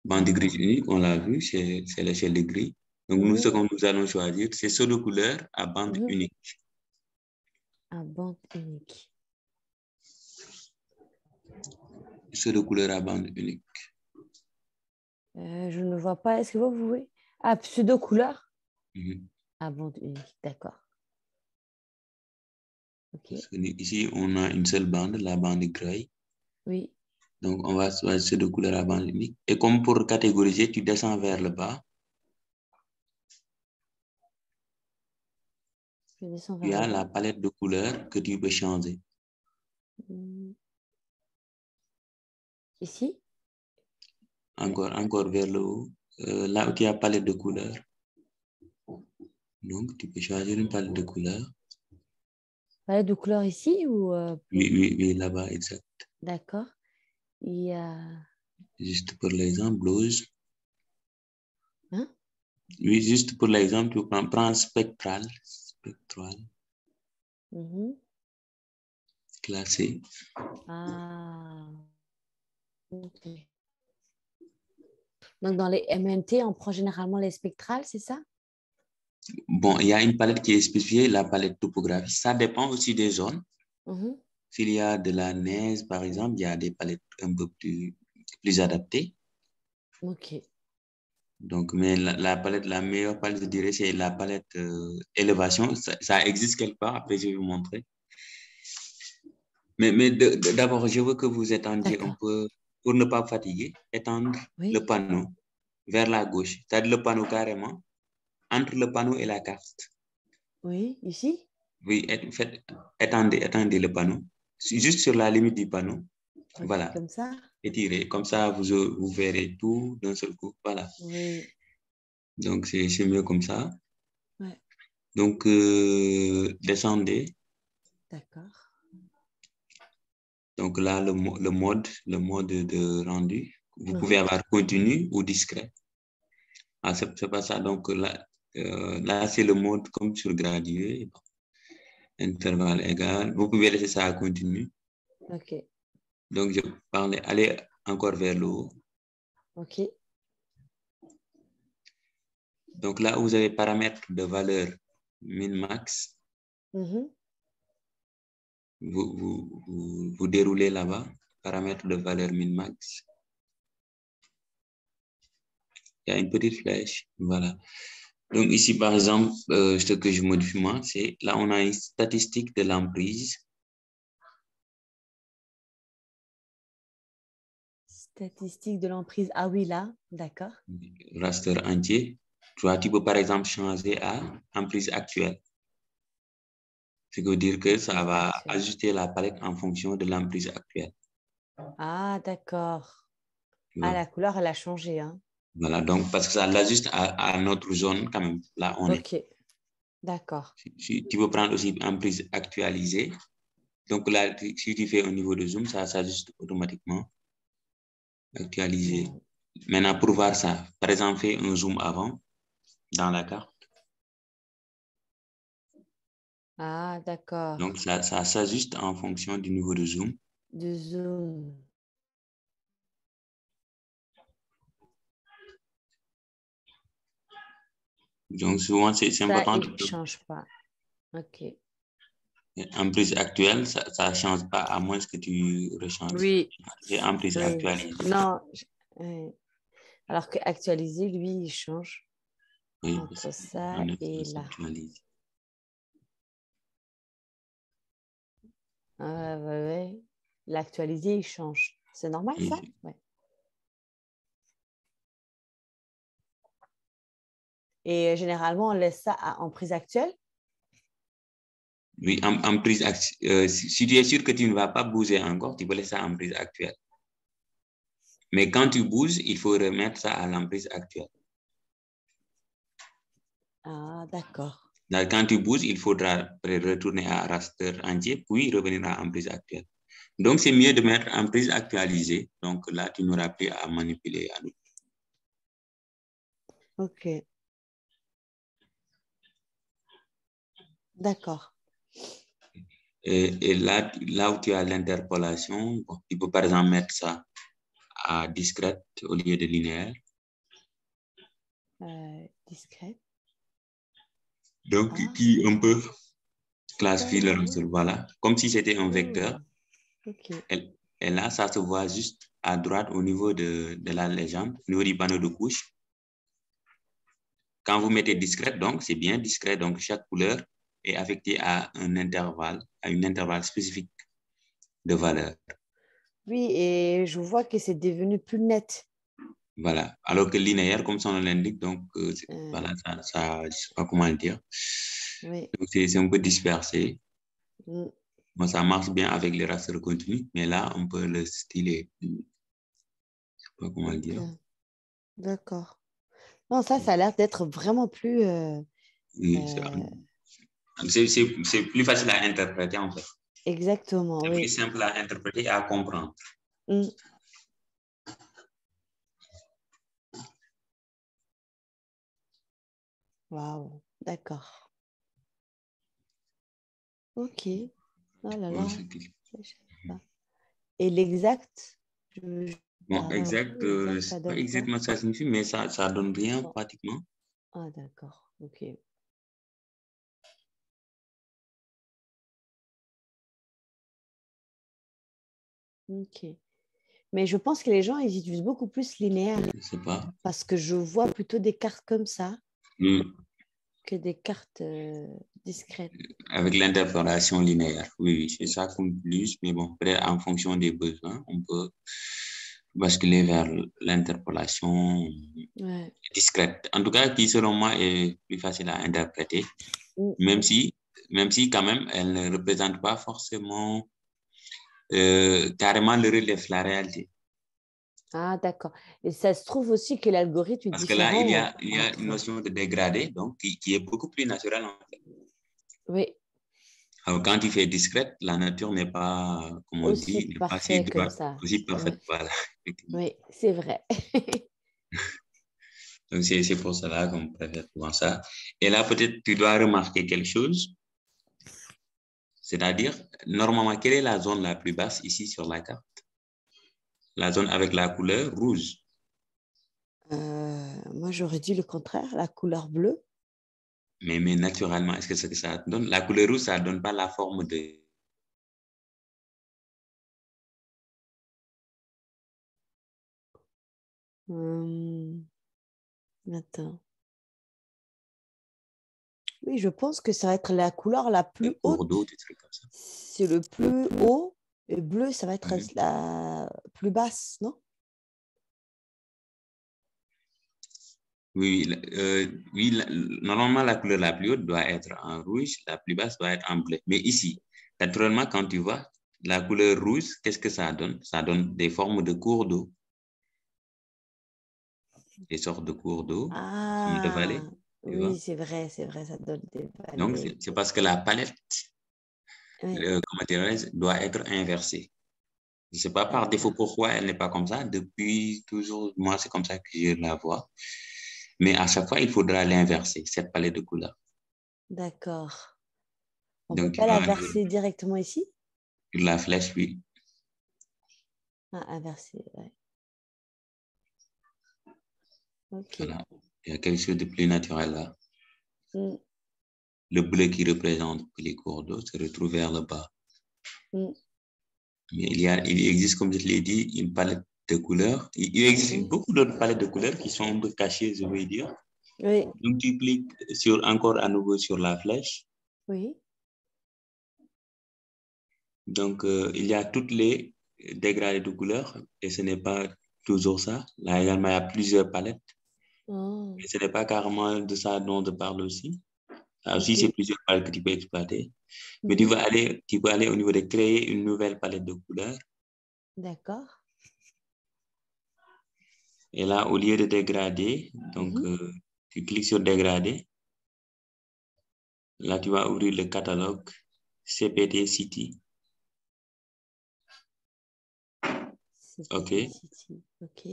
Bande grise unique, on l'a vu, c'est l'échelle de gris. Donc nous, ce que nous allons choisir, c'est ceux de couleur à bande unique. À bande unique. Ceux de couleur à bande unique. Je ne vois pas. Est-ce que vous voyez? Ah, pseudo couleur. À bande unique, d'accord. Okay. Ici, on a une seule bande, la bande grise. Oui. Donc, on va choisir ceux de couleur à bande unique. Et comme pour catégoriser, tu descends vers le bas. Il y a la palette de couleurs que tu peux changer. Ici? Encore vers le haut. Là où il y a palette de couleurs. Donc, tu peux choisir une palette de couleurs. Palette de couleurs ici ou Oui, là-bas, exact. D'accord. Il y a Juste pour l'exemple, blouse. Hein? Oui, juste pour l'exemple, tu prends spectral. Spectral. Classé. Ah. Ok. Donc, dans les MNT, on prend généralement les spectrales, c'est ça? Bon, il y a une palette qui est spécifiée, la palette topographique. Ça dépend aussi des zones. S'il y a de la neige, par exemple, il y a des palettes un peu plus adaptées. Ok. Donc, mais la meilleure palette, je dirais, c'est la palette élévation. Ça existe quelque part, après je vais vous montrer. Mais d'abord, je veux que vous étendiez un peu, pour ne pas fatiguer, étendre le panneau vers la gauche. C'est-à-dire le panneau carrément, entre le panneau et la carte. Oui, ici? Oui, étendez le panneau, juste sur la limite du panneau. Okay, voilà. Comme ça? Étirez, comme ça, vous verrez tout d'un seul coup. Voilà. Oui. Donc, c'est mieux comme ça. Ouais. Donc, descendez. D'accord. Donc là, le mode de rendu, vous pouvez avoir continu ou discret. Ah, c'est pas ça. Donc là c'est le mode comme sur gradué. Intervalle égal. Vous pouvez laisser ça à continu. OK. Donc, je parlais, allez encore vers le haut. OK. Donc là, vous avez paramètres de valeur min-max. Vous déroulez là-bas, paramètres de valeur min-max. Il y a une petite flèche, voilà. Donc ici, par exemple, ce que je modifie moi, c'est là, on a une statistique de l'emprise. Statistique de l'emprise. Ah oui, là, d'accord. Raster entier. Tu peux par exemple changer à emprise actuelle. Ce qui veut dire que ça va ajuster la palette en fonction de l'emprise actuelle. Ah, d'accord. Ah, la couleur, elle a changé, hein. Voilà, donc parce que ça l'ajuste à notre zone quand même. Là, on est. OK, d'accord. Tu peux prendre aussi emprise actualisée. Donc là, si tu fais au niveau de zoom, ça s'ajuste automatiquement. Actualisé. Maintenant, pour voir ça, par exemple, fais un zoom avant dans la carte. Ah, d'accord. Donc, ça s'ajuste en fonction du niveau de zoom. De zoom. Donc, souvent, c'est important. Ça, il ne change pas. OK. Emprise actuelle, ça ne change pas à moins que tu rechanges. Oui. C'est emprise actualisée. Non. Alors que actualisé, lui, il change entre ça et là. Ouais. L'actualisé, il change. C'est normal, ça? Ouais. Et généralement, on laisse ça en prise actuelle? Oui, en prise actuelle. Si tu es sûr que tu ne vas pas bouger encore, tu peux laisser ça en prise actuelle. Mais quand tu bouges, il faut remettre ça à l'emprise actuelle. Ah, d'accord. Quand tu bouges, il faudra retourner à raster entier, puis revenir à emprise actuelle. Donc, c'est mieux de mettre emprise actualisée. Donc là, tu n'auras plus à manipuler à nouveau. OK. D'accord. Et là où tu as l'interpolation, bon, tu peux par exemple mettre ça à discrète au lieu de linéaire. Discrète. Donc, qui un peu classifie le raster, voilà. Comme si c'était un vecteur. Okay. Et là, ça se voit juste à droite au niveau de la légende, au niveau du panneau de couche. Quand vous mettez discrète, donc, c'est bien discret. Donc, chaque couleur est affectée à un intervalle spécifique de valeur. Oui, et je vois que c'est devenu plus net. Voilà. Alors que linéaire, comme son nom l'indique, donc, voilà, ça, je ne sais pas comment le dire. Oui. Donc, c'est un peu dispersé. Bon, ça marche bien avec les rasters continus, mais là, on peut le styler. Je ne sais pas comment le dire. D'accord. Non, ça a l'air d'être vraiment plus... Oui, c'est plus facile à interpréter, en fait. Exactement, c'est oui. plus simple à interpréter et à comprendre. Waouh, d'accord. Ok. Oh là Bon, là. Je sais pas. Et l'exact, bon, exact, exact, ça c'est pas donne quoi? exactement ça signifie, mais ça donne rien pratiquement. Ah, d'accord. Ok. Ok. Mais je pense que les gens, ils utilisent beaucoup plus linéaire Je sais pas. parce que je vois plutôt des cartes comme ça que des cartes discrètes. Avec l'interpolation linéaire, oui, c'est ça comme plus, mais bon, peut-être en fonction des besoins, on peut basculer vers l'interpolation Ouais. discrète. En tout cas, qui selon moi est plus facile à interpréter, Mm. même si quand même, elle ne représente pas forcément carrément le relief, la réalité. Ah, d'accord. Et ça se trouve aussi que l'algorithme est Parce que là, il y a différent une notion de dégradé, donc qui est beaucoup plus naturelle en fait. Oui, Alors, quand tu fais discrète, la nature n'est pas, comme on aussi dit, n'est pas si parfait comme droite, ça. aussi parfaite. Oui, Voilà, effectivement. oui, c'est vrai. Donc, c'est pour cela qu'on préfère souvent ça. Et là, peut-être, tu dois remarquer quelque chose. C'est-à-dire, normalement, quelle est la zone la plus basse ici sur la carte? La zone avec la couleur rouge. Moi, j'aurais dit le contraire, la couleur bleue. Mais naturellement, est-ce que ce que ça donne? La couleur rouge, ça ne donne pas la forme de... Attends. Oui, je pense que ça va être la couleur la plus cours d'eau, haute. des trucs comme ça. C'est le plus haut. Et bleu, ça va être la plus basse, non? Oui, normalement, la couleur la plus haute doit être en rouge, la plus basse doit être en bleu. Mais ici, naturellement, quand tu vois la couleur rouge, qu'est-ce que ça donne? Ça donne des formes de cours d'eau. Des sortes de cours d'eau, de vallées. Oui, c'est vrai, ça donne des Donc, vallées. c'est parce que la palette, Oui. comment dirais-je, doit être inversée. Je ne sais pas par défaut pourquoi elle n'est pas comme ça. Depuis toujours, moi, c'est comme ça que je la vois. Mais à chaque fois, il faudra l'inverser, cette palette de couleurs. D'accord. On ne Donc, peut tu pas la vas verser directement ici? sur la flèche, oui. Ah, inverser, ouais. Ok. Voilà. Il y a quelque chose de plus naturel là. Mm. Le bleu qui représente les cours d'eau se retrouve vers le bas. Mm. Mais il existe, comme je l'ai dit, une palette de couleurs. Il existe beaucoup d'autres palettes de couleurs qui sont un peu cachées, je veux dire. Oui. Donc, tu cliques encore à nouveau sur la flèche. Oui. Donc, il y a toutes les dégradés de couleurs et ce n'est pas toujours ça. Là également, il y a plusieurs palettes. Oh. Et ce n'est pas carrément de ça dont je parle aussi. Là aussi, c'est plusieurs palettes que tu peux exploiter. Mais tu peux aller au niveau de créer une nouvelle palette de couleurs. D'accord. Et là, au lieu de dégrader, donc tu cliques sur dégrader. Là, tu vas ouvrir le catalogue CPT City. OK. City. OK.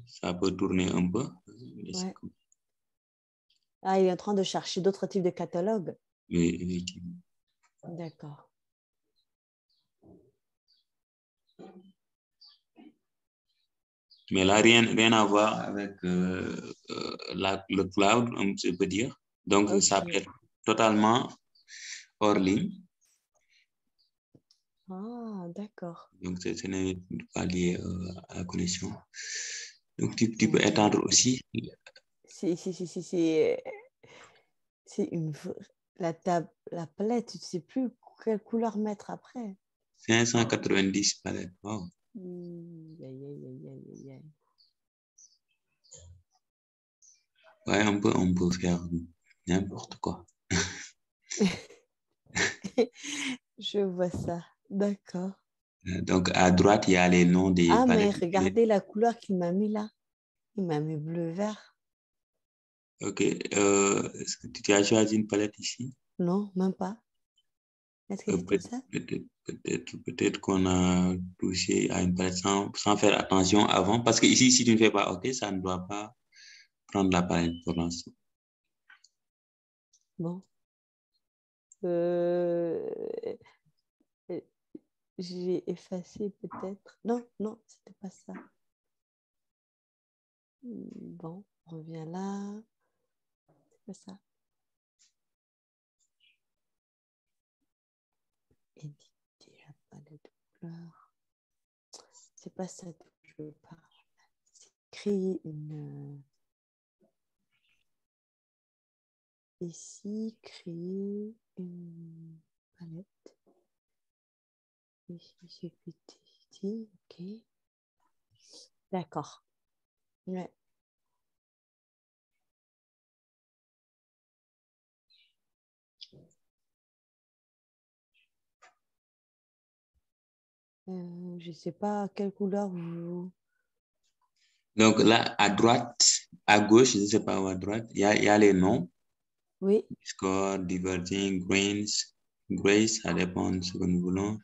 Ça peut tourner un peu. Ouais. Ah, il est en train de chercher d'autres types de catalogues. Oui, effectivement. D'accord. Mais là, rien à voir avec le cloud, je peux dire. Donc, ça peut être totalement hors ligne. Ah, d'accord. Donc, ce n'est pas lié à la connexion. Donc, tu peux étendre aussi. C'est la palette, tu ne sais plus quelle couleur mettre après. 590 palettes. Wow. Ouais, on peut faire n'importe quoi. Je vois ça. D'accord. Donc, à droite, il y a les noms des palettes. Ah, mais regardez la couleur qu'il m'a mis là. Il m'a mis bleu-vert. OK. Est-ce que tu as choisi une palette ici? Non, même pas. Est-ce que c'était ça? Peut-être qu'on a touché à une palette sans faire attention avant. Parce que ici, si tu ne fais pas OK, ça ne doit pas prendre la palette pour l'instant. Bon. J'ai effacé peut-être. Non, non, c'était pas ça. Bon, on revient là. C'est pas ça. Éditer la palette de couleurs. C'est pas ça dont je parle. C'est créer une... Ici, créer une palette. Ici, GPT, ok. D'accord. Ouais. Je ne sais pas quelle couleur vous... Donc là, à droite, à gauche, je ne sais pas où à droite, il y a les noms. Oui. Score, diverging, grace, ça dépend de ce que nous voulons.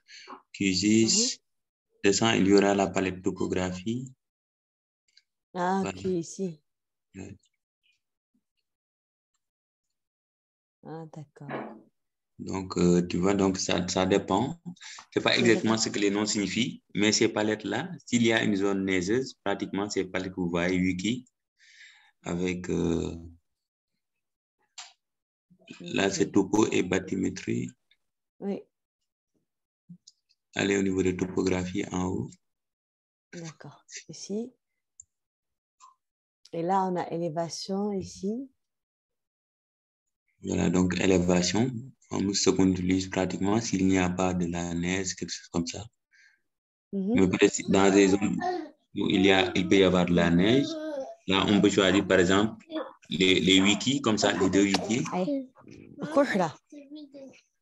QGIS, descend, il y aura la palette topographie. Ah, Voilà. ok, ici. Ouais. Ah, d'accord. Donc, tu vois, donc ça dépend. Je ne sais pas exactement ce que les noms signifient, mais ces palettes-là, s'il y a une zone neigeuse, pratiquement ces palettes que vous voyez, Wiki, avec là, c'est topo et bathymétrie. Oui. Allez au niveau de topographie en haut. D'accord. Ici. Et là, on a élévation ici. Voilà, donc élévation. Ce qu'on utilise pratiquement s'il n'y a pas de la neige, quelque chose comme ça. Mais peut-être dans des zones où il peut y avoir de la neige, là, on peut choisir, par exemple, les wikis, comme ça, les deux wikis.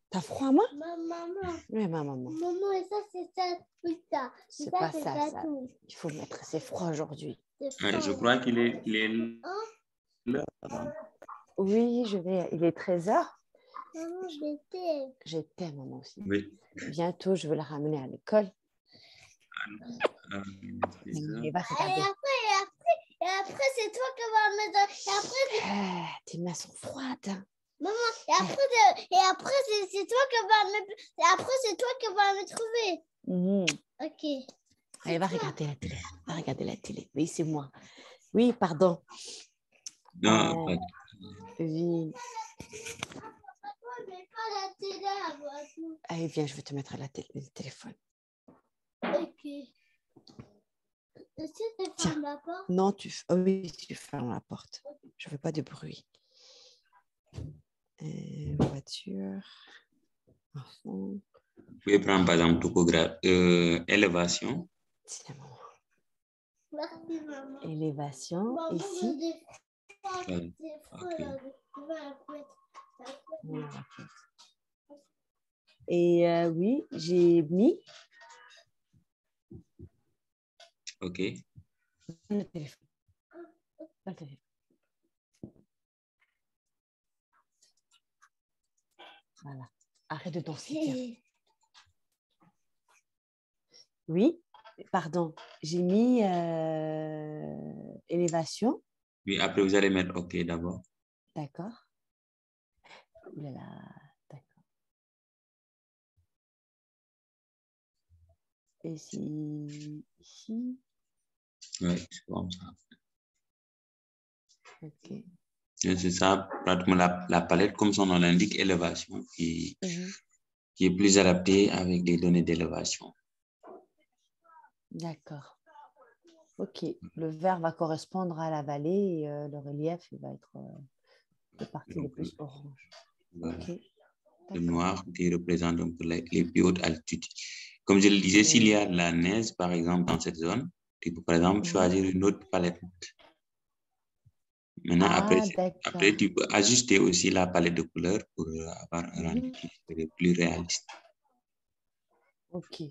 T'as froid, moi? Maman. Oui, ma maman. Maman, et ça, c'est ça. Oui, ça. C'est pas ça, ça. Il faut mettre, c'est froid aujourd'hui. Ouais, je crois qu'il est... Oui, je vais. Il est 13h. Maman, j'étais. J'étais, maman aussi. Oui. Bientôt, je veux la ramener à l'école. Il va regarder. Et après, c'est toi qui vas me mettre. Et après, tes mains sont froides. Maman, et après c'est toi qui vas me. Et après, c'est toi qui vas me trouver. Ok. Allez, va regarder la télé. Va regarder la télé. Oui, c'est moi. Oui, pardon. Non, oui. Mais pas la télé avant tout. Allez, viens, je vais te mettre à la télé, le téléphone. Ok. Est-ce que tu fermes la porte? Non, oui, tu fermes la porte. Je ne veux pas de bruit. Voiture. Enfant. vous pouvez prendre par exemple topographie, élévation. C'est la maman. Merci, maman. Élévation, maman, ici. Et oui, j'ai mis OK. le téléphone. Le téléphone. Voilà. Arrête de danser. Oui, pardon. J'ai mis élévation. Oui, après, vous allez mettre OK d'abord. D'accord. Oulala, d'accord. Et ici. Oui, c'est comme ça. OK. C'est ça, pratiquement la palette, comme son nom l'indique, élévation, qui est plus adaptée avec des données d'élévation. D'accord. OK. Le vert va correspondre à la vallée et le relief il va être les parties les plus oranges. Voilà. OK. Le noir qui représente donc les plus hautes altitudes. Comme je le disais, s'il y a de la neige, par exemple, dans cette zone, tu peux, par exemple, choisir une autre palette. Maintenant, après, tu peux ajuster aussi la palette de couleurs pour avoir un rendu qui serait plus réaliste. OK.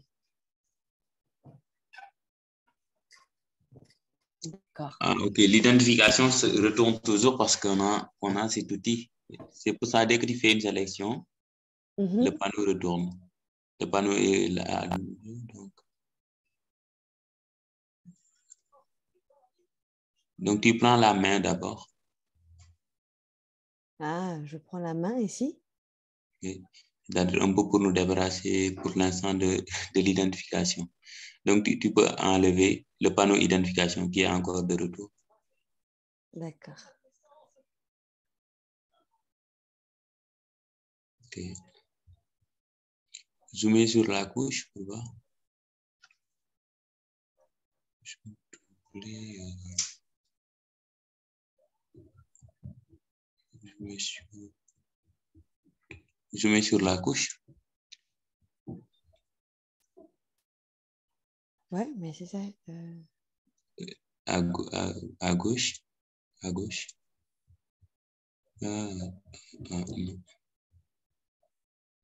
D'accord. Ah, OK. L'identification se retourne toujours parce qu'on a cet outil. C'est pour ça, dès que tu fais une sélection, le panneau retourne. Le panneau est là. Donc, tu prends la main d'abord. Ah, je prends la main ici. Okay. C'est-à-dire un peu pour nous débarrasser pour l'instant de l'identification. Donc, tu peux enlever le panneau identification qui est encore de retour. D'accord. Ok. Zoomer sur la couche pour voir. Zoomer sur la couche. Ouais, mais c'est ça. À gauche. À gauche. Non.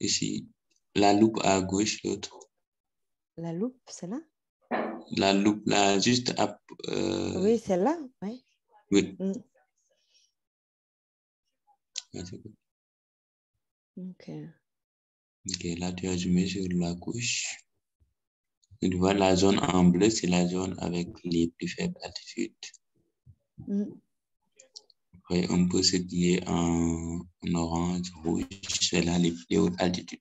Ici. La loupe à gauche, l'autre. La loupe, celle-là? La loupe, là, juste à... Oui, celle-là, oui. Oui. Ok. Ok, là, tu as zoomé sur la couche. Tu vois, la zone en bleu, c'est la zone avec les plus faibles altitudes. Et un peu ce qui est en orange, rouge, c'est là les plus hautes altitudes.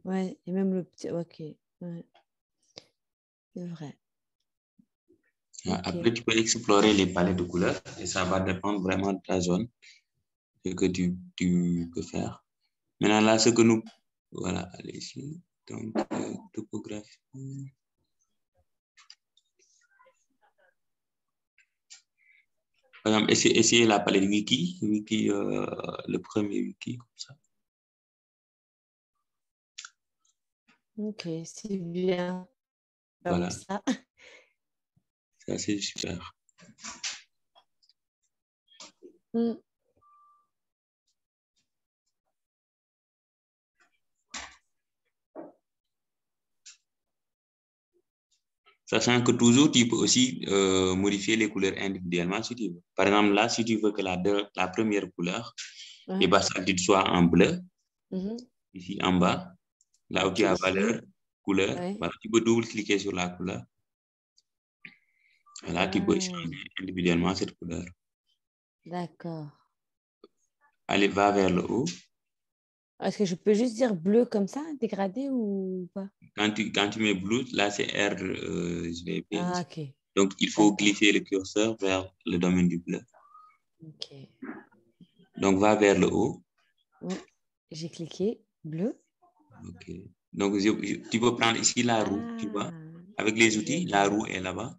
Ouais, et même le petit... Ok, ouais. C'est vrai. Après, tu peux explorer les palettes de couleurs et ça va dépendre vraiment de ta zone, ce que tu peux faire. Maintenant, là, ce que nous... Voilà, allez ici. Donc, topographie. Par exemple, essayez la palette Wiki, le premier Wiki, comme ça. Ok, c'est bien. Voilà. Comme ça. Ça, c'est super. Sachant que toujours, tu peux aussi modifier les couleurs individuellement si tu veux. Par exemple, là, si tu veux que la première couleur, les basses altitudes soient en bleu, ici en bas, là où tu as valeur, couleur, voilà, tu peux double-cliquer sur la couleur. Et là, tu peux changer individuellement cette couleur. D'accord. Allez, va vers le haut. Est-ce que je peux juste dire bleu comme ça, dégradé ou pas? Quand tu mets bleu, là, c'est R, je vais payer. Ah, ok. Donc, il faut glisser le curseur vers le domaine du bleu. Ok. Donc, va vers le haut. Oui, j'ai cliqué bleu. Ok. Donc, tu peux prendre ici la roue, tu vois. Avec les outils, la roue est là-bas.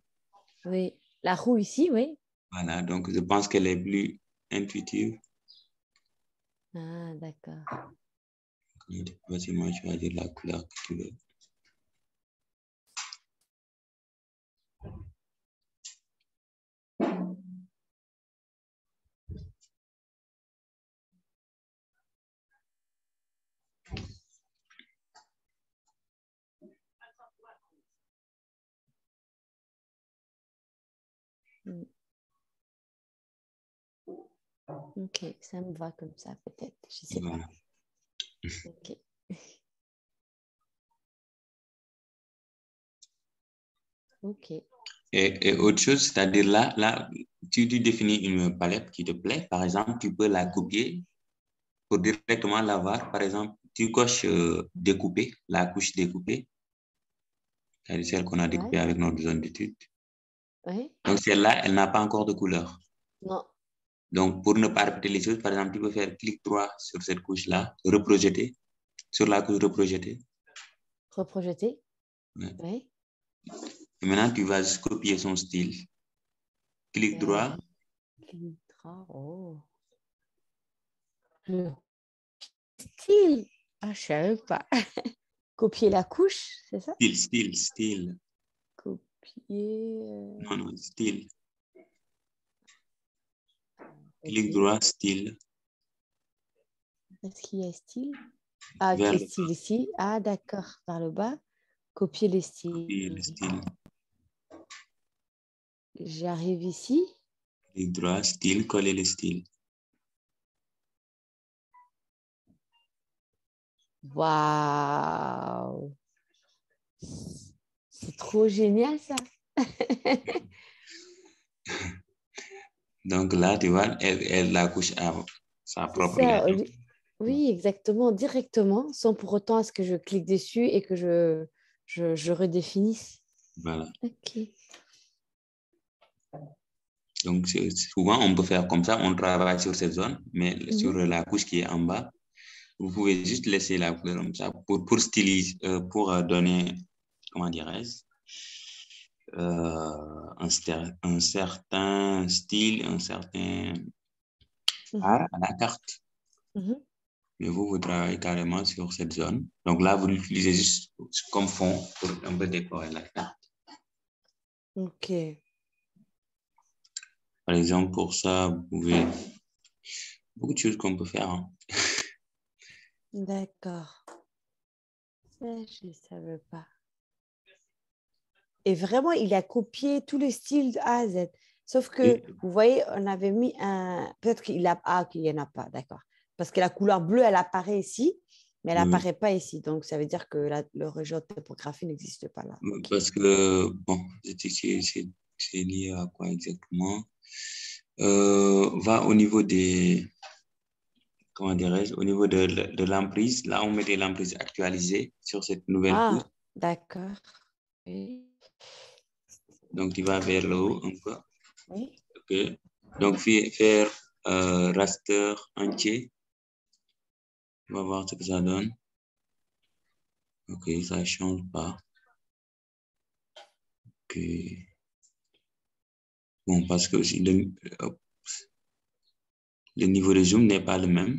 Oui, la roue ici, oui. Voilà, donc je pense qu'elle est plus intuitive. Ah, d'accord. Vas-y, moi, je vais dire la couleur que tu veux. Ok, ça me va comme ça, peut-être. Je sais pas. Ok. Ok. Et autre chose, c'est-à-dire là, tu définis une palette qui te plaît. Par exemple, tu peux la copier pour directement la voir. Par exemple, tu coches découper, la couche découpée. C'est celle qu'on a découpée avec notre zone d'étude. Oui. Donc, celle-là, elle n'a pas encore de couleur. Non. Donc, pour ne pas répéter les choses, par exemple, tu peux faire clic droit sur cette couche-là, reprojeter, sur la couche reprojetée. Reprojeter. Ouais. Oui. Et maintenant, tu vas juste copier son style. Clic droit. Clic droit. Oh. Le style. Ah, je savais pas. Copier la couche, c'est ça? Style. Copier. Non, style. Okay. Clic droit, style. Est-ce qu'il y a style? Ah, ok, style ici. Ah, d'accord. Par le bas. Copier les styles. Copier le style. J'arrive ici. Clic droit, style, coller le style. Waouh! C'est trop génial ça! Donc là, tu vois, la couche a sa propre ligne. Oui, exactement, directement, sans pour autant à ce que je clique dessus et que je redéfinisse. Voilà. Ok. Donc, souvent, on peut faire comme ça, on travaille sur cette zone, mais sur la couche qui est en bas, vous pouvez juste laisser la couleur comme ça pour styliser, pour donner, comment dirais-je, un certain style, un certain art à la carte. Mais vous travaillez carrément sur cette zone. Donc là, vous l'utilisez juste comme fond pour un peu décorer la carte. Ok. Par exemple, pour ça, vous pouvez... Beaucoup de choses qu'on peut faire. Hein. D'accord. Ça, je ne savais pas. Et vraiment, il a copié tout le style de A à Z. Sauf que, vous voyez, on avait mis un... Peut-être qu'il a... Ah, qu'il n'y en a pas, d'accord. Parce que la couleur bleue, elle apparaît ici, mais elle n'apparaît pas ici. Donc, ça veut dire que le région de typographie n'existe pas là. Okay. Parce que, bon, c'est lié à quoi exactement? Va au niveau des... Comment dirais-je? Au niveau de l'emprise. Là, on met des emprises actualisées sur cette nouvelle couche. D'accord. Oui. Donc, tu vas vers le haut un peu. Oui. OK. Donc, faire raster entier. On va voir ce que ça donne. OK, ça ne change pas. OK. Bon, parce que aussi le niveau de zoom n'est pas le même.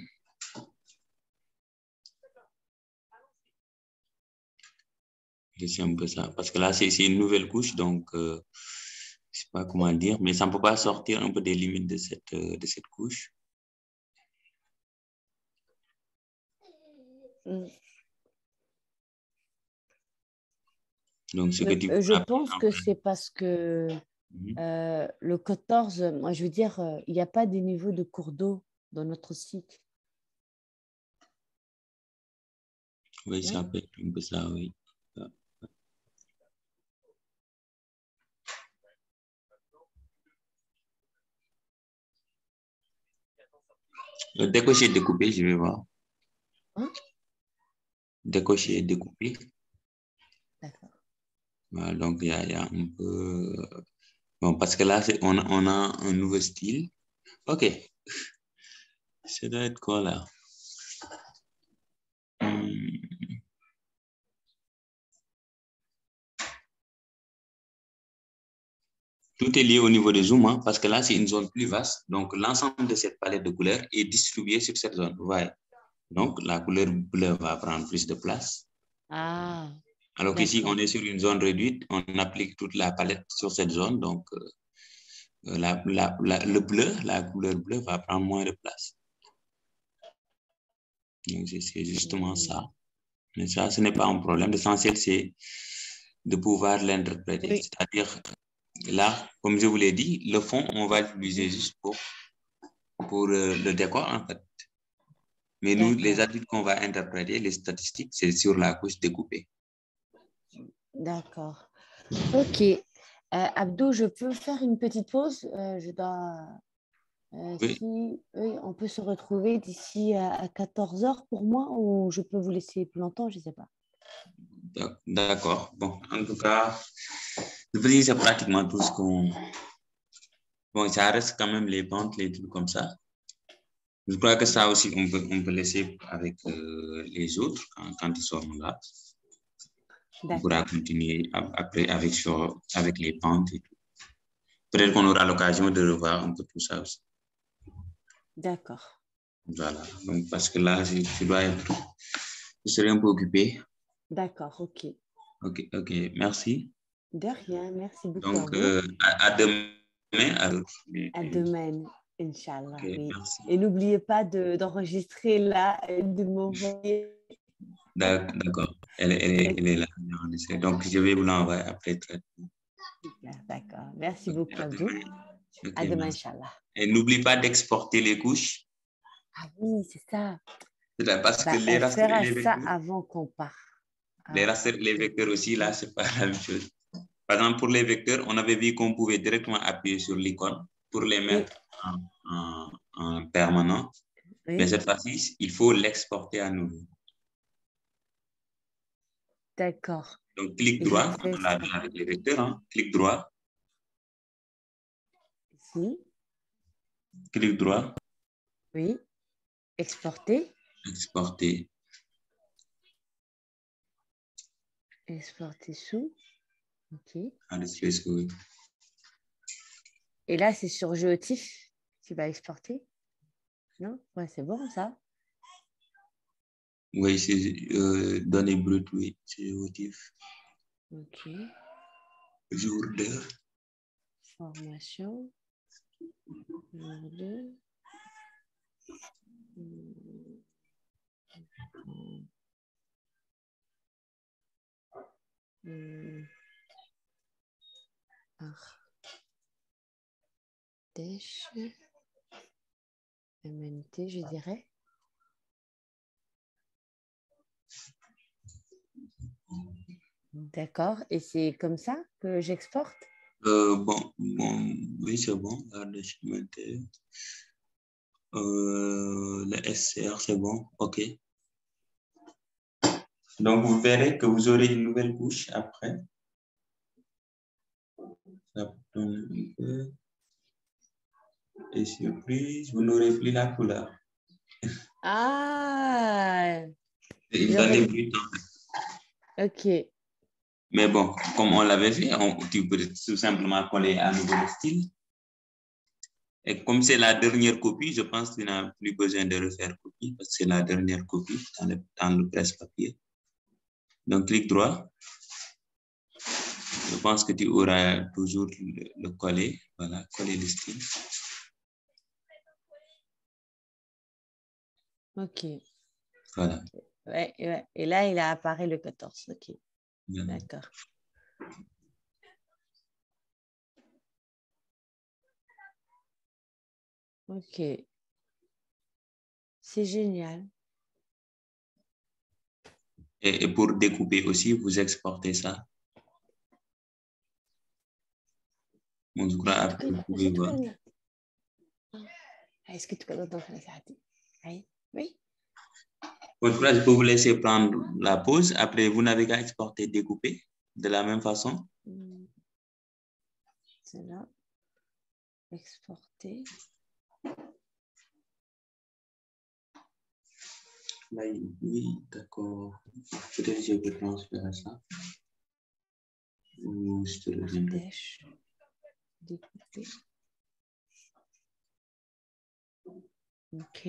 C'est un peu ça. Parce que là, c'est une nouvelle couche, donc je ne sais pas comment dire, mais ça ne peut pas sortir un peu des limites de cette couche. Donc, ce que tu je pense que c'est parce que le 14, moi, je veux dire, il n'y a pas des niveaux de cours d'eau dans notre site. Oui, ça peut être un peu ça, oui. Le décoché est découpé, je vais voir. Décoché est découpé. D'accord. Voilà, donc, il y a un peu... Bon, parce que là, on a un nouveau style. OK. Ça doit être quoi, là? Tout est lié au niveau des zooms, hein, parce que là, c'est une zone plus vaste. Donc, l'ensemble de cette palette de couleurs est distribué sur cette zone. Vous voyez? Donc, la couleur bleue va prendre plus de place. Alors qu'ici, on est sur une zone réduite. On applique toute la palette sur cette zone. Donc, le bleu, la couleur bleue va prendre moins de place. Donc, c'est justement ça. Mais ça, ce n'est pas un problème. L'essentiel, c'est de pouvoir l'interpréter. Oui. C'est-à-dire, là, comme je vous l'ai dit, le fond, on va l'utiliser juste pour le décor, en fait. Mais nous, les adultes qu'on va interpréter, les statistiques, c'est sur la couche découpée. D'accord. OK. Abdou, je peux faire une petite pause? Je dois... Oui. Oui, on peut se retrouver d'ici à 14h pour moi ou je peux vous laisser plus longtemps, je ne sais pas. D'accord. Bon, en tout cas, je veux dire, c'est pratiquement tout ce qu'on... Bon, ça reste quand même les pentes, les trucs comme ça. Je crois que ça aussi, on peut laisser avec les autres quand ils seront là. On pourra continuer après avec les pentes et tout. Peut-être qu'on aura l'occasion de revoir un peu tout ça aussi. D'accord. Voilà. Donc, parce que là, je serai un peu occupé. D'accord, OK. OK. Merci. De rien, merci beaucoup. Donc, à demain. À demain, Inch'Allah. Okay, oui. merci. Et n'oubliez pas d'enregistrer là et de m'envoyer. D'accord. Elle est là. Donc, je vais vous l'envoyer après. D'accord. Merci beaucoup, Abdou. À demain, Inch'Allah. Et n'oublie pas d'exporter les couches. Ah oui, c'est ça. Parce que les rasters et les vecteurs, ça avant qu'on part. Les rasters et les vecteurs aussi, là, c'est pas la même chose. Par exemple, pour les vecteurs, on avait vu qu'on pouvait directement appuyer sur l'icône pour les mettre en permanent. Oui. Mais cette fois-ci, il faut l'exporter à nouveau. D'accord. Donc, clic droit, comme on l'a vu avec les vecteurs, hein. Clic droit. Ici. Clic droit. Oui. Exporter. Exporter. Exporter sous. OK. Oui. Et là, c'est sur Géotif qui va exporter. Non? Ouais, c'est bon, ça. Oui, c'est données brutes, oui. C'est Géotif. OK. Jour d'heure. Formation. Jour de. Ardèche. MNT, je dirais. D'accord. Et c'est comme ça que j'exporte? Bon, oui, c'est bon. Ardèche MNT. Le SCR, c'est bon. OK. Donc, vous verrez que vous aurez une nouvelle couche après. Ça tourne un peu. Et surprise, vous n'aurez plus la couleur. Ah! Donnez plus de temps. OK. Mais bon, comme on l'avait fait, tu peux tout simplement coller à nouveau le style. Et comme c'est la dernière copie, je pense qu'il n'a plus besoin de refaire copie parce que c'est la dernière copie dans le presse-papier. Donc, clic droit. Je pense que tu auras toujours le coller. Voilà, coller le style. OK. Voilà. Ouais. Et là, il a apparu le 14. OK. Voilà. D'accord. OK. C'est génial. Et pour découper aussi, vous exportez ça. Bon, je crois après, vous pouvez voir. Est-ce que tu peux entendre ça? Oui. Bon, je crois que je peux vous laisser prendre la pause. Après, vous n'avez qu'à exporter, découper de la même façon. C'est là. Exporter. Là, oui, d'accord. Peut-être que je peux transférer ça. Ou je te le dis. Découper. OK.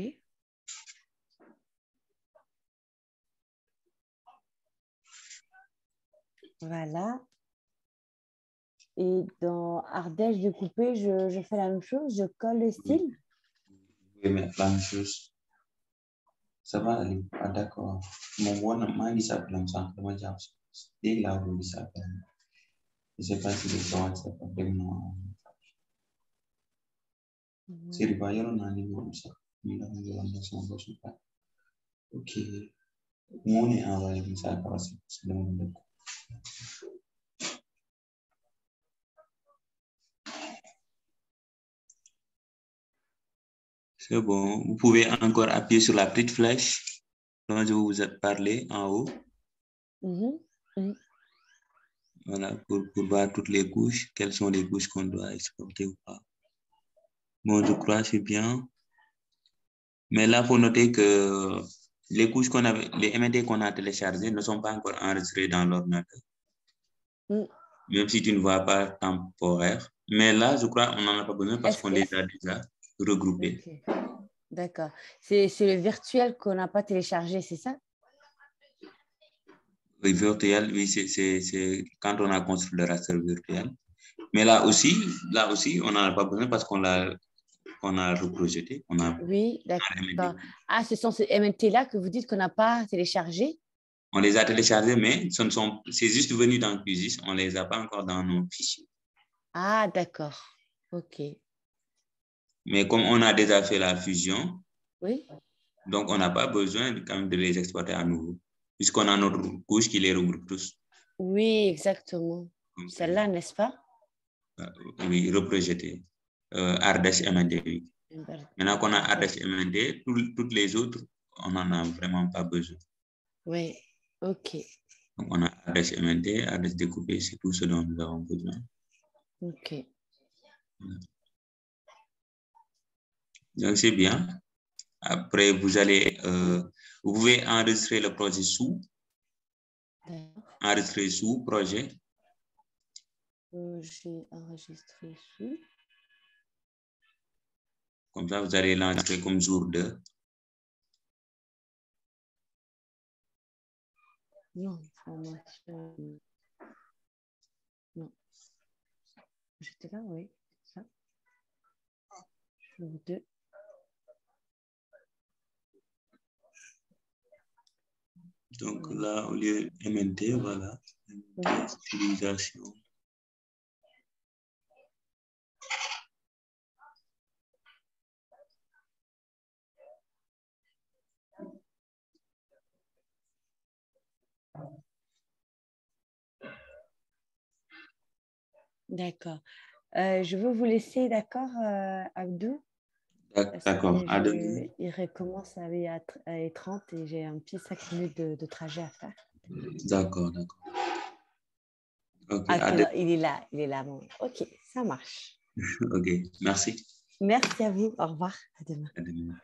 Voilà. Et dans Ardèche découpé, je fais la même chose, je colle le style. Oui, mais la même chose. Ça va aller. Ah, d'accord. Mon bon, moi, ça s'appelle ça. Dès là où il s'appelle. Je ne sais pas si le temps s'appelle moi. C'est le bailleur, on a un niveau ça. Ok. On est envoyé ça. C'est le monde. C'est bon. Vous pouvez encore appuyer sur la petite flèche dont je vous ai parlé en haut. Oui. Voilà, pour voir toutes les couches. Quelles sont les couches qu'on doit exporter ou pas. Bon, je crois que c'est bien. Mais là, il faut noter que les couches qu'on avait, les MNT qu'on a téléchargées ne sont pas encore enregistrées dans l'ordinateur. Même si tu ne vois pas temporaire. Mais là, je crois qu'on n'en a pas besoin parce qu'on les a déjà regroupés. Okay. D'accord. C'est le virtuel qu'on n'a pas téléchargé, c'est ça? Oui, virtuel, oui, c'est quand on a construit le raster virtuel. Mais là aussi, on n'en a pas besoin parce qu'on a reprojeté. Oui, d'accord. Ah, ce sont ces MNT-là que vous dites qu'on n'a pas téléchargé? On les a téléchargés, mais c'est juste venu dans QGIS. On ne les a pas encore dans nos fichiers. Ah, d'accord. OK. Mais comme on a déjà fait la fusion, oui. Donc on n'a pas besoin quand même de les exporter à nouveau, puisqu'on a notre couche qui les regroupe tous. Oui, exactement. Celle-là, n'est-ce pas? Oui, reprojeter. Ardèche MND, oui. Maintenant qu'on a Ardèche MND, toutes les autres, on n'en a vraiment pas besoin. Oui, ok. Donc, on a Ardèche MND, Ardèche découpée, c'est tout ce dont nous avons besoin. Ok. Donc, c'est bien. Après, vous pouvez enregistrer le projet sous. Enregistrer sous projet. J'ai enregistré sous. Comme ça, vous allez l'enregistrer comme jour 2. Non, formation. Non. J'étais là, oui. Ça. Jour 2. Donc là, au lieu MNT, voilà. Utilisation. D'accord. Je veux vous laisser, d'accord, Abdou? D'accord. Il recommence à 30 et j'ai un petit 5 minutes de trajet à faire. D'accord. Okay, il est là. Bon. Ok, ça marche. Ok, merci. Merci à vous. Au revoir. À demain. À demain.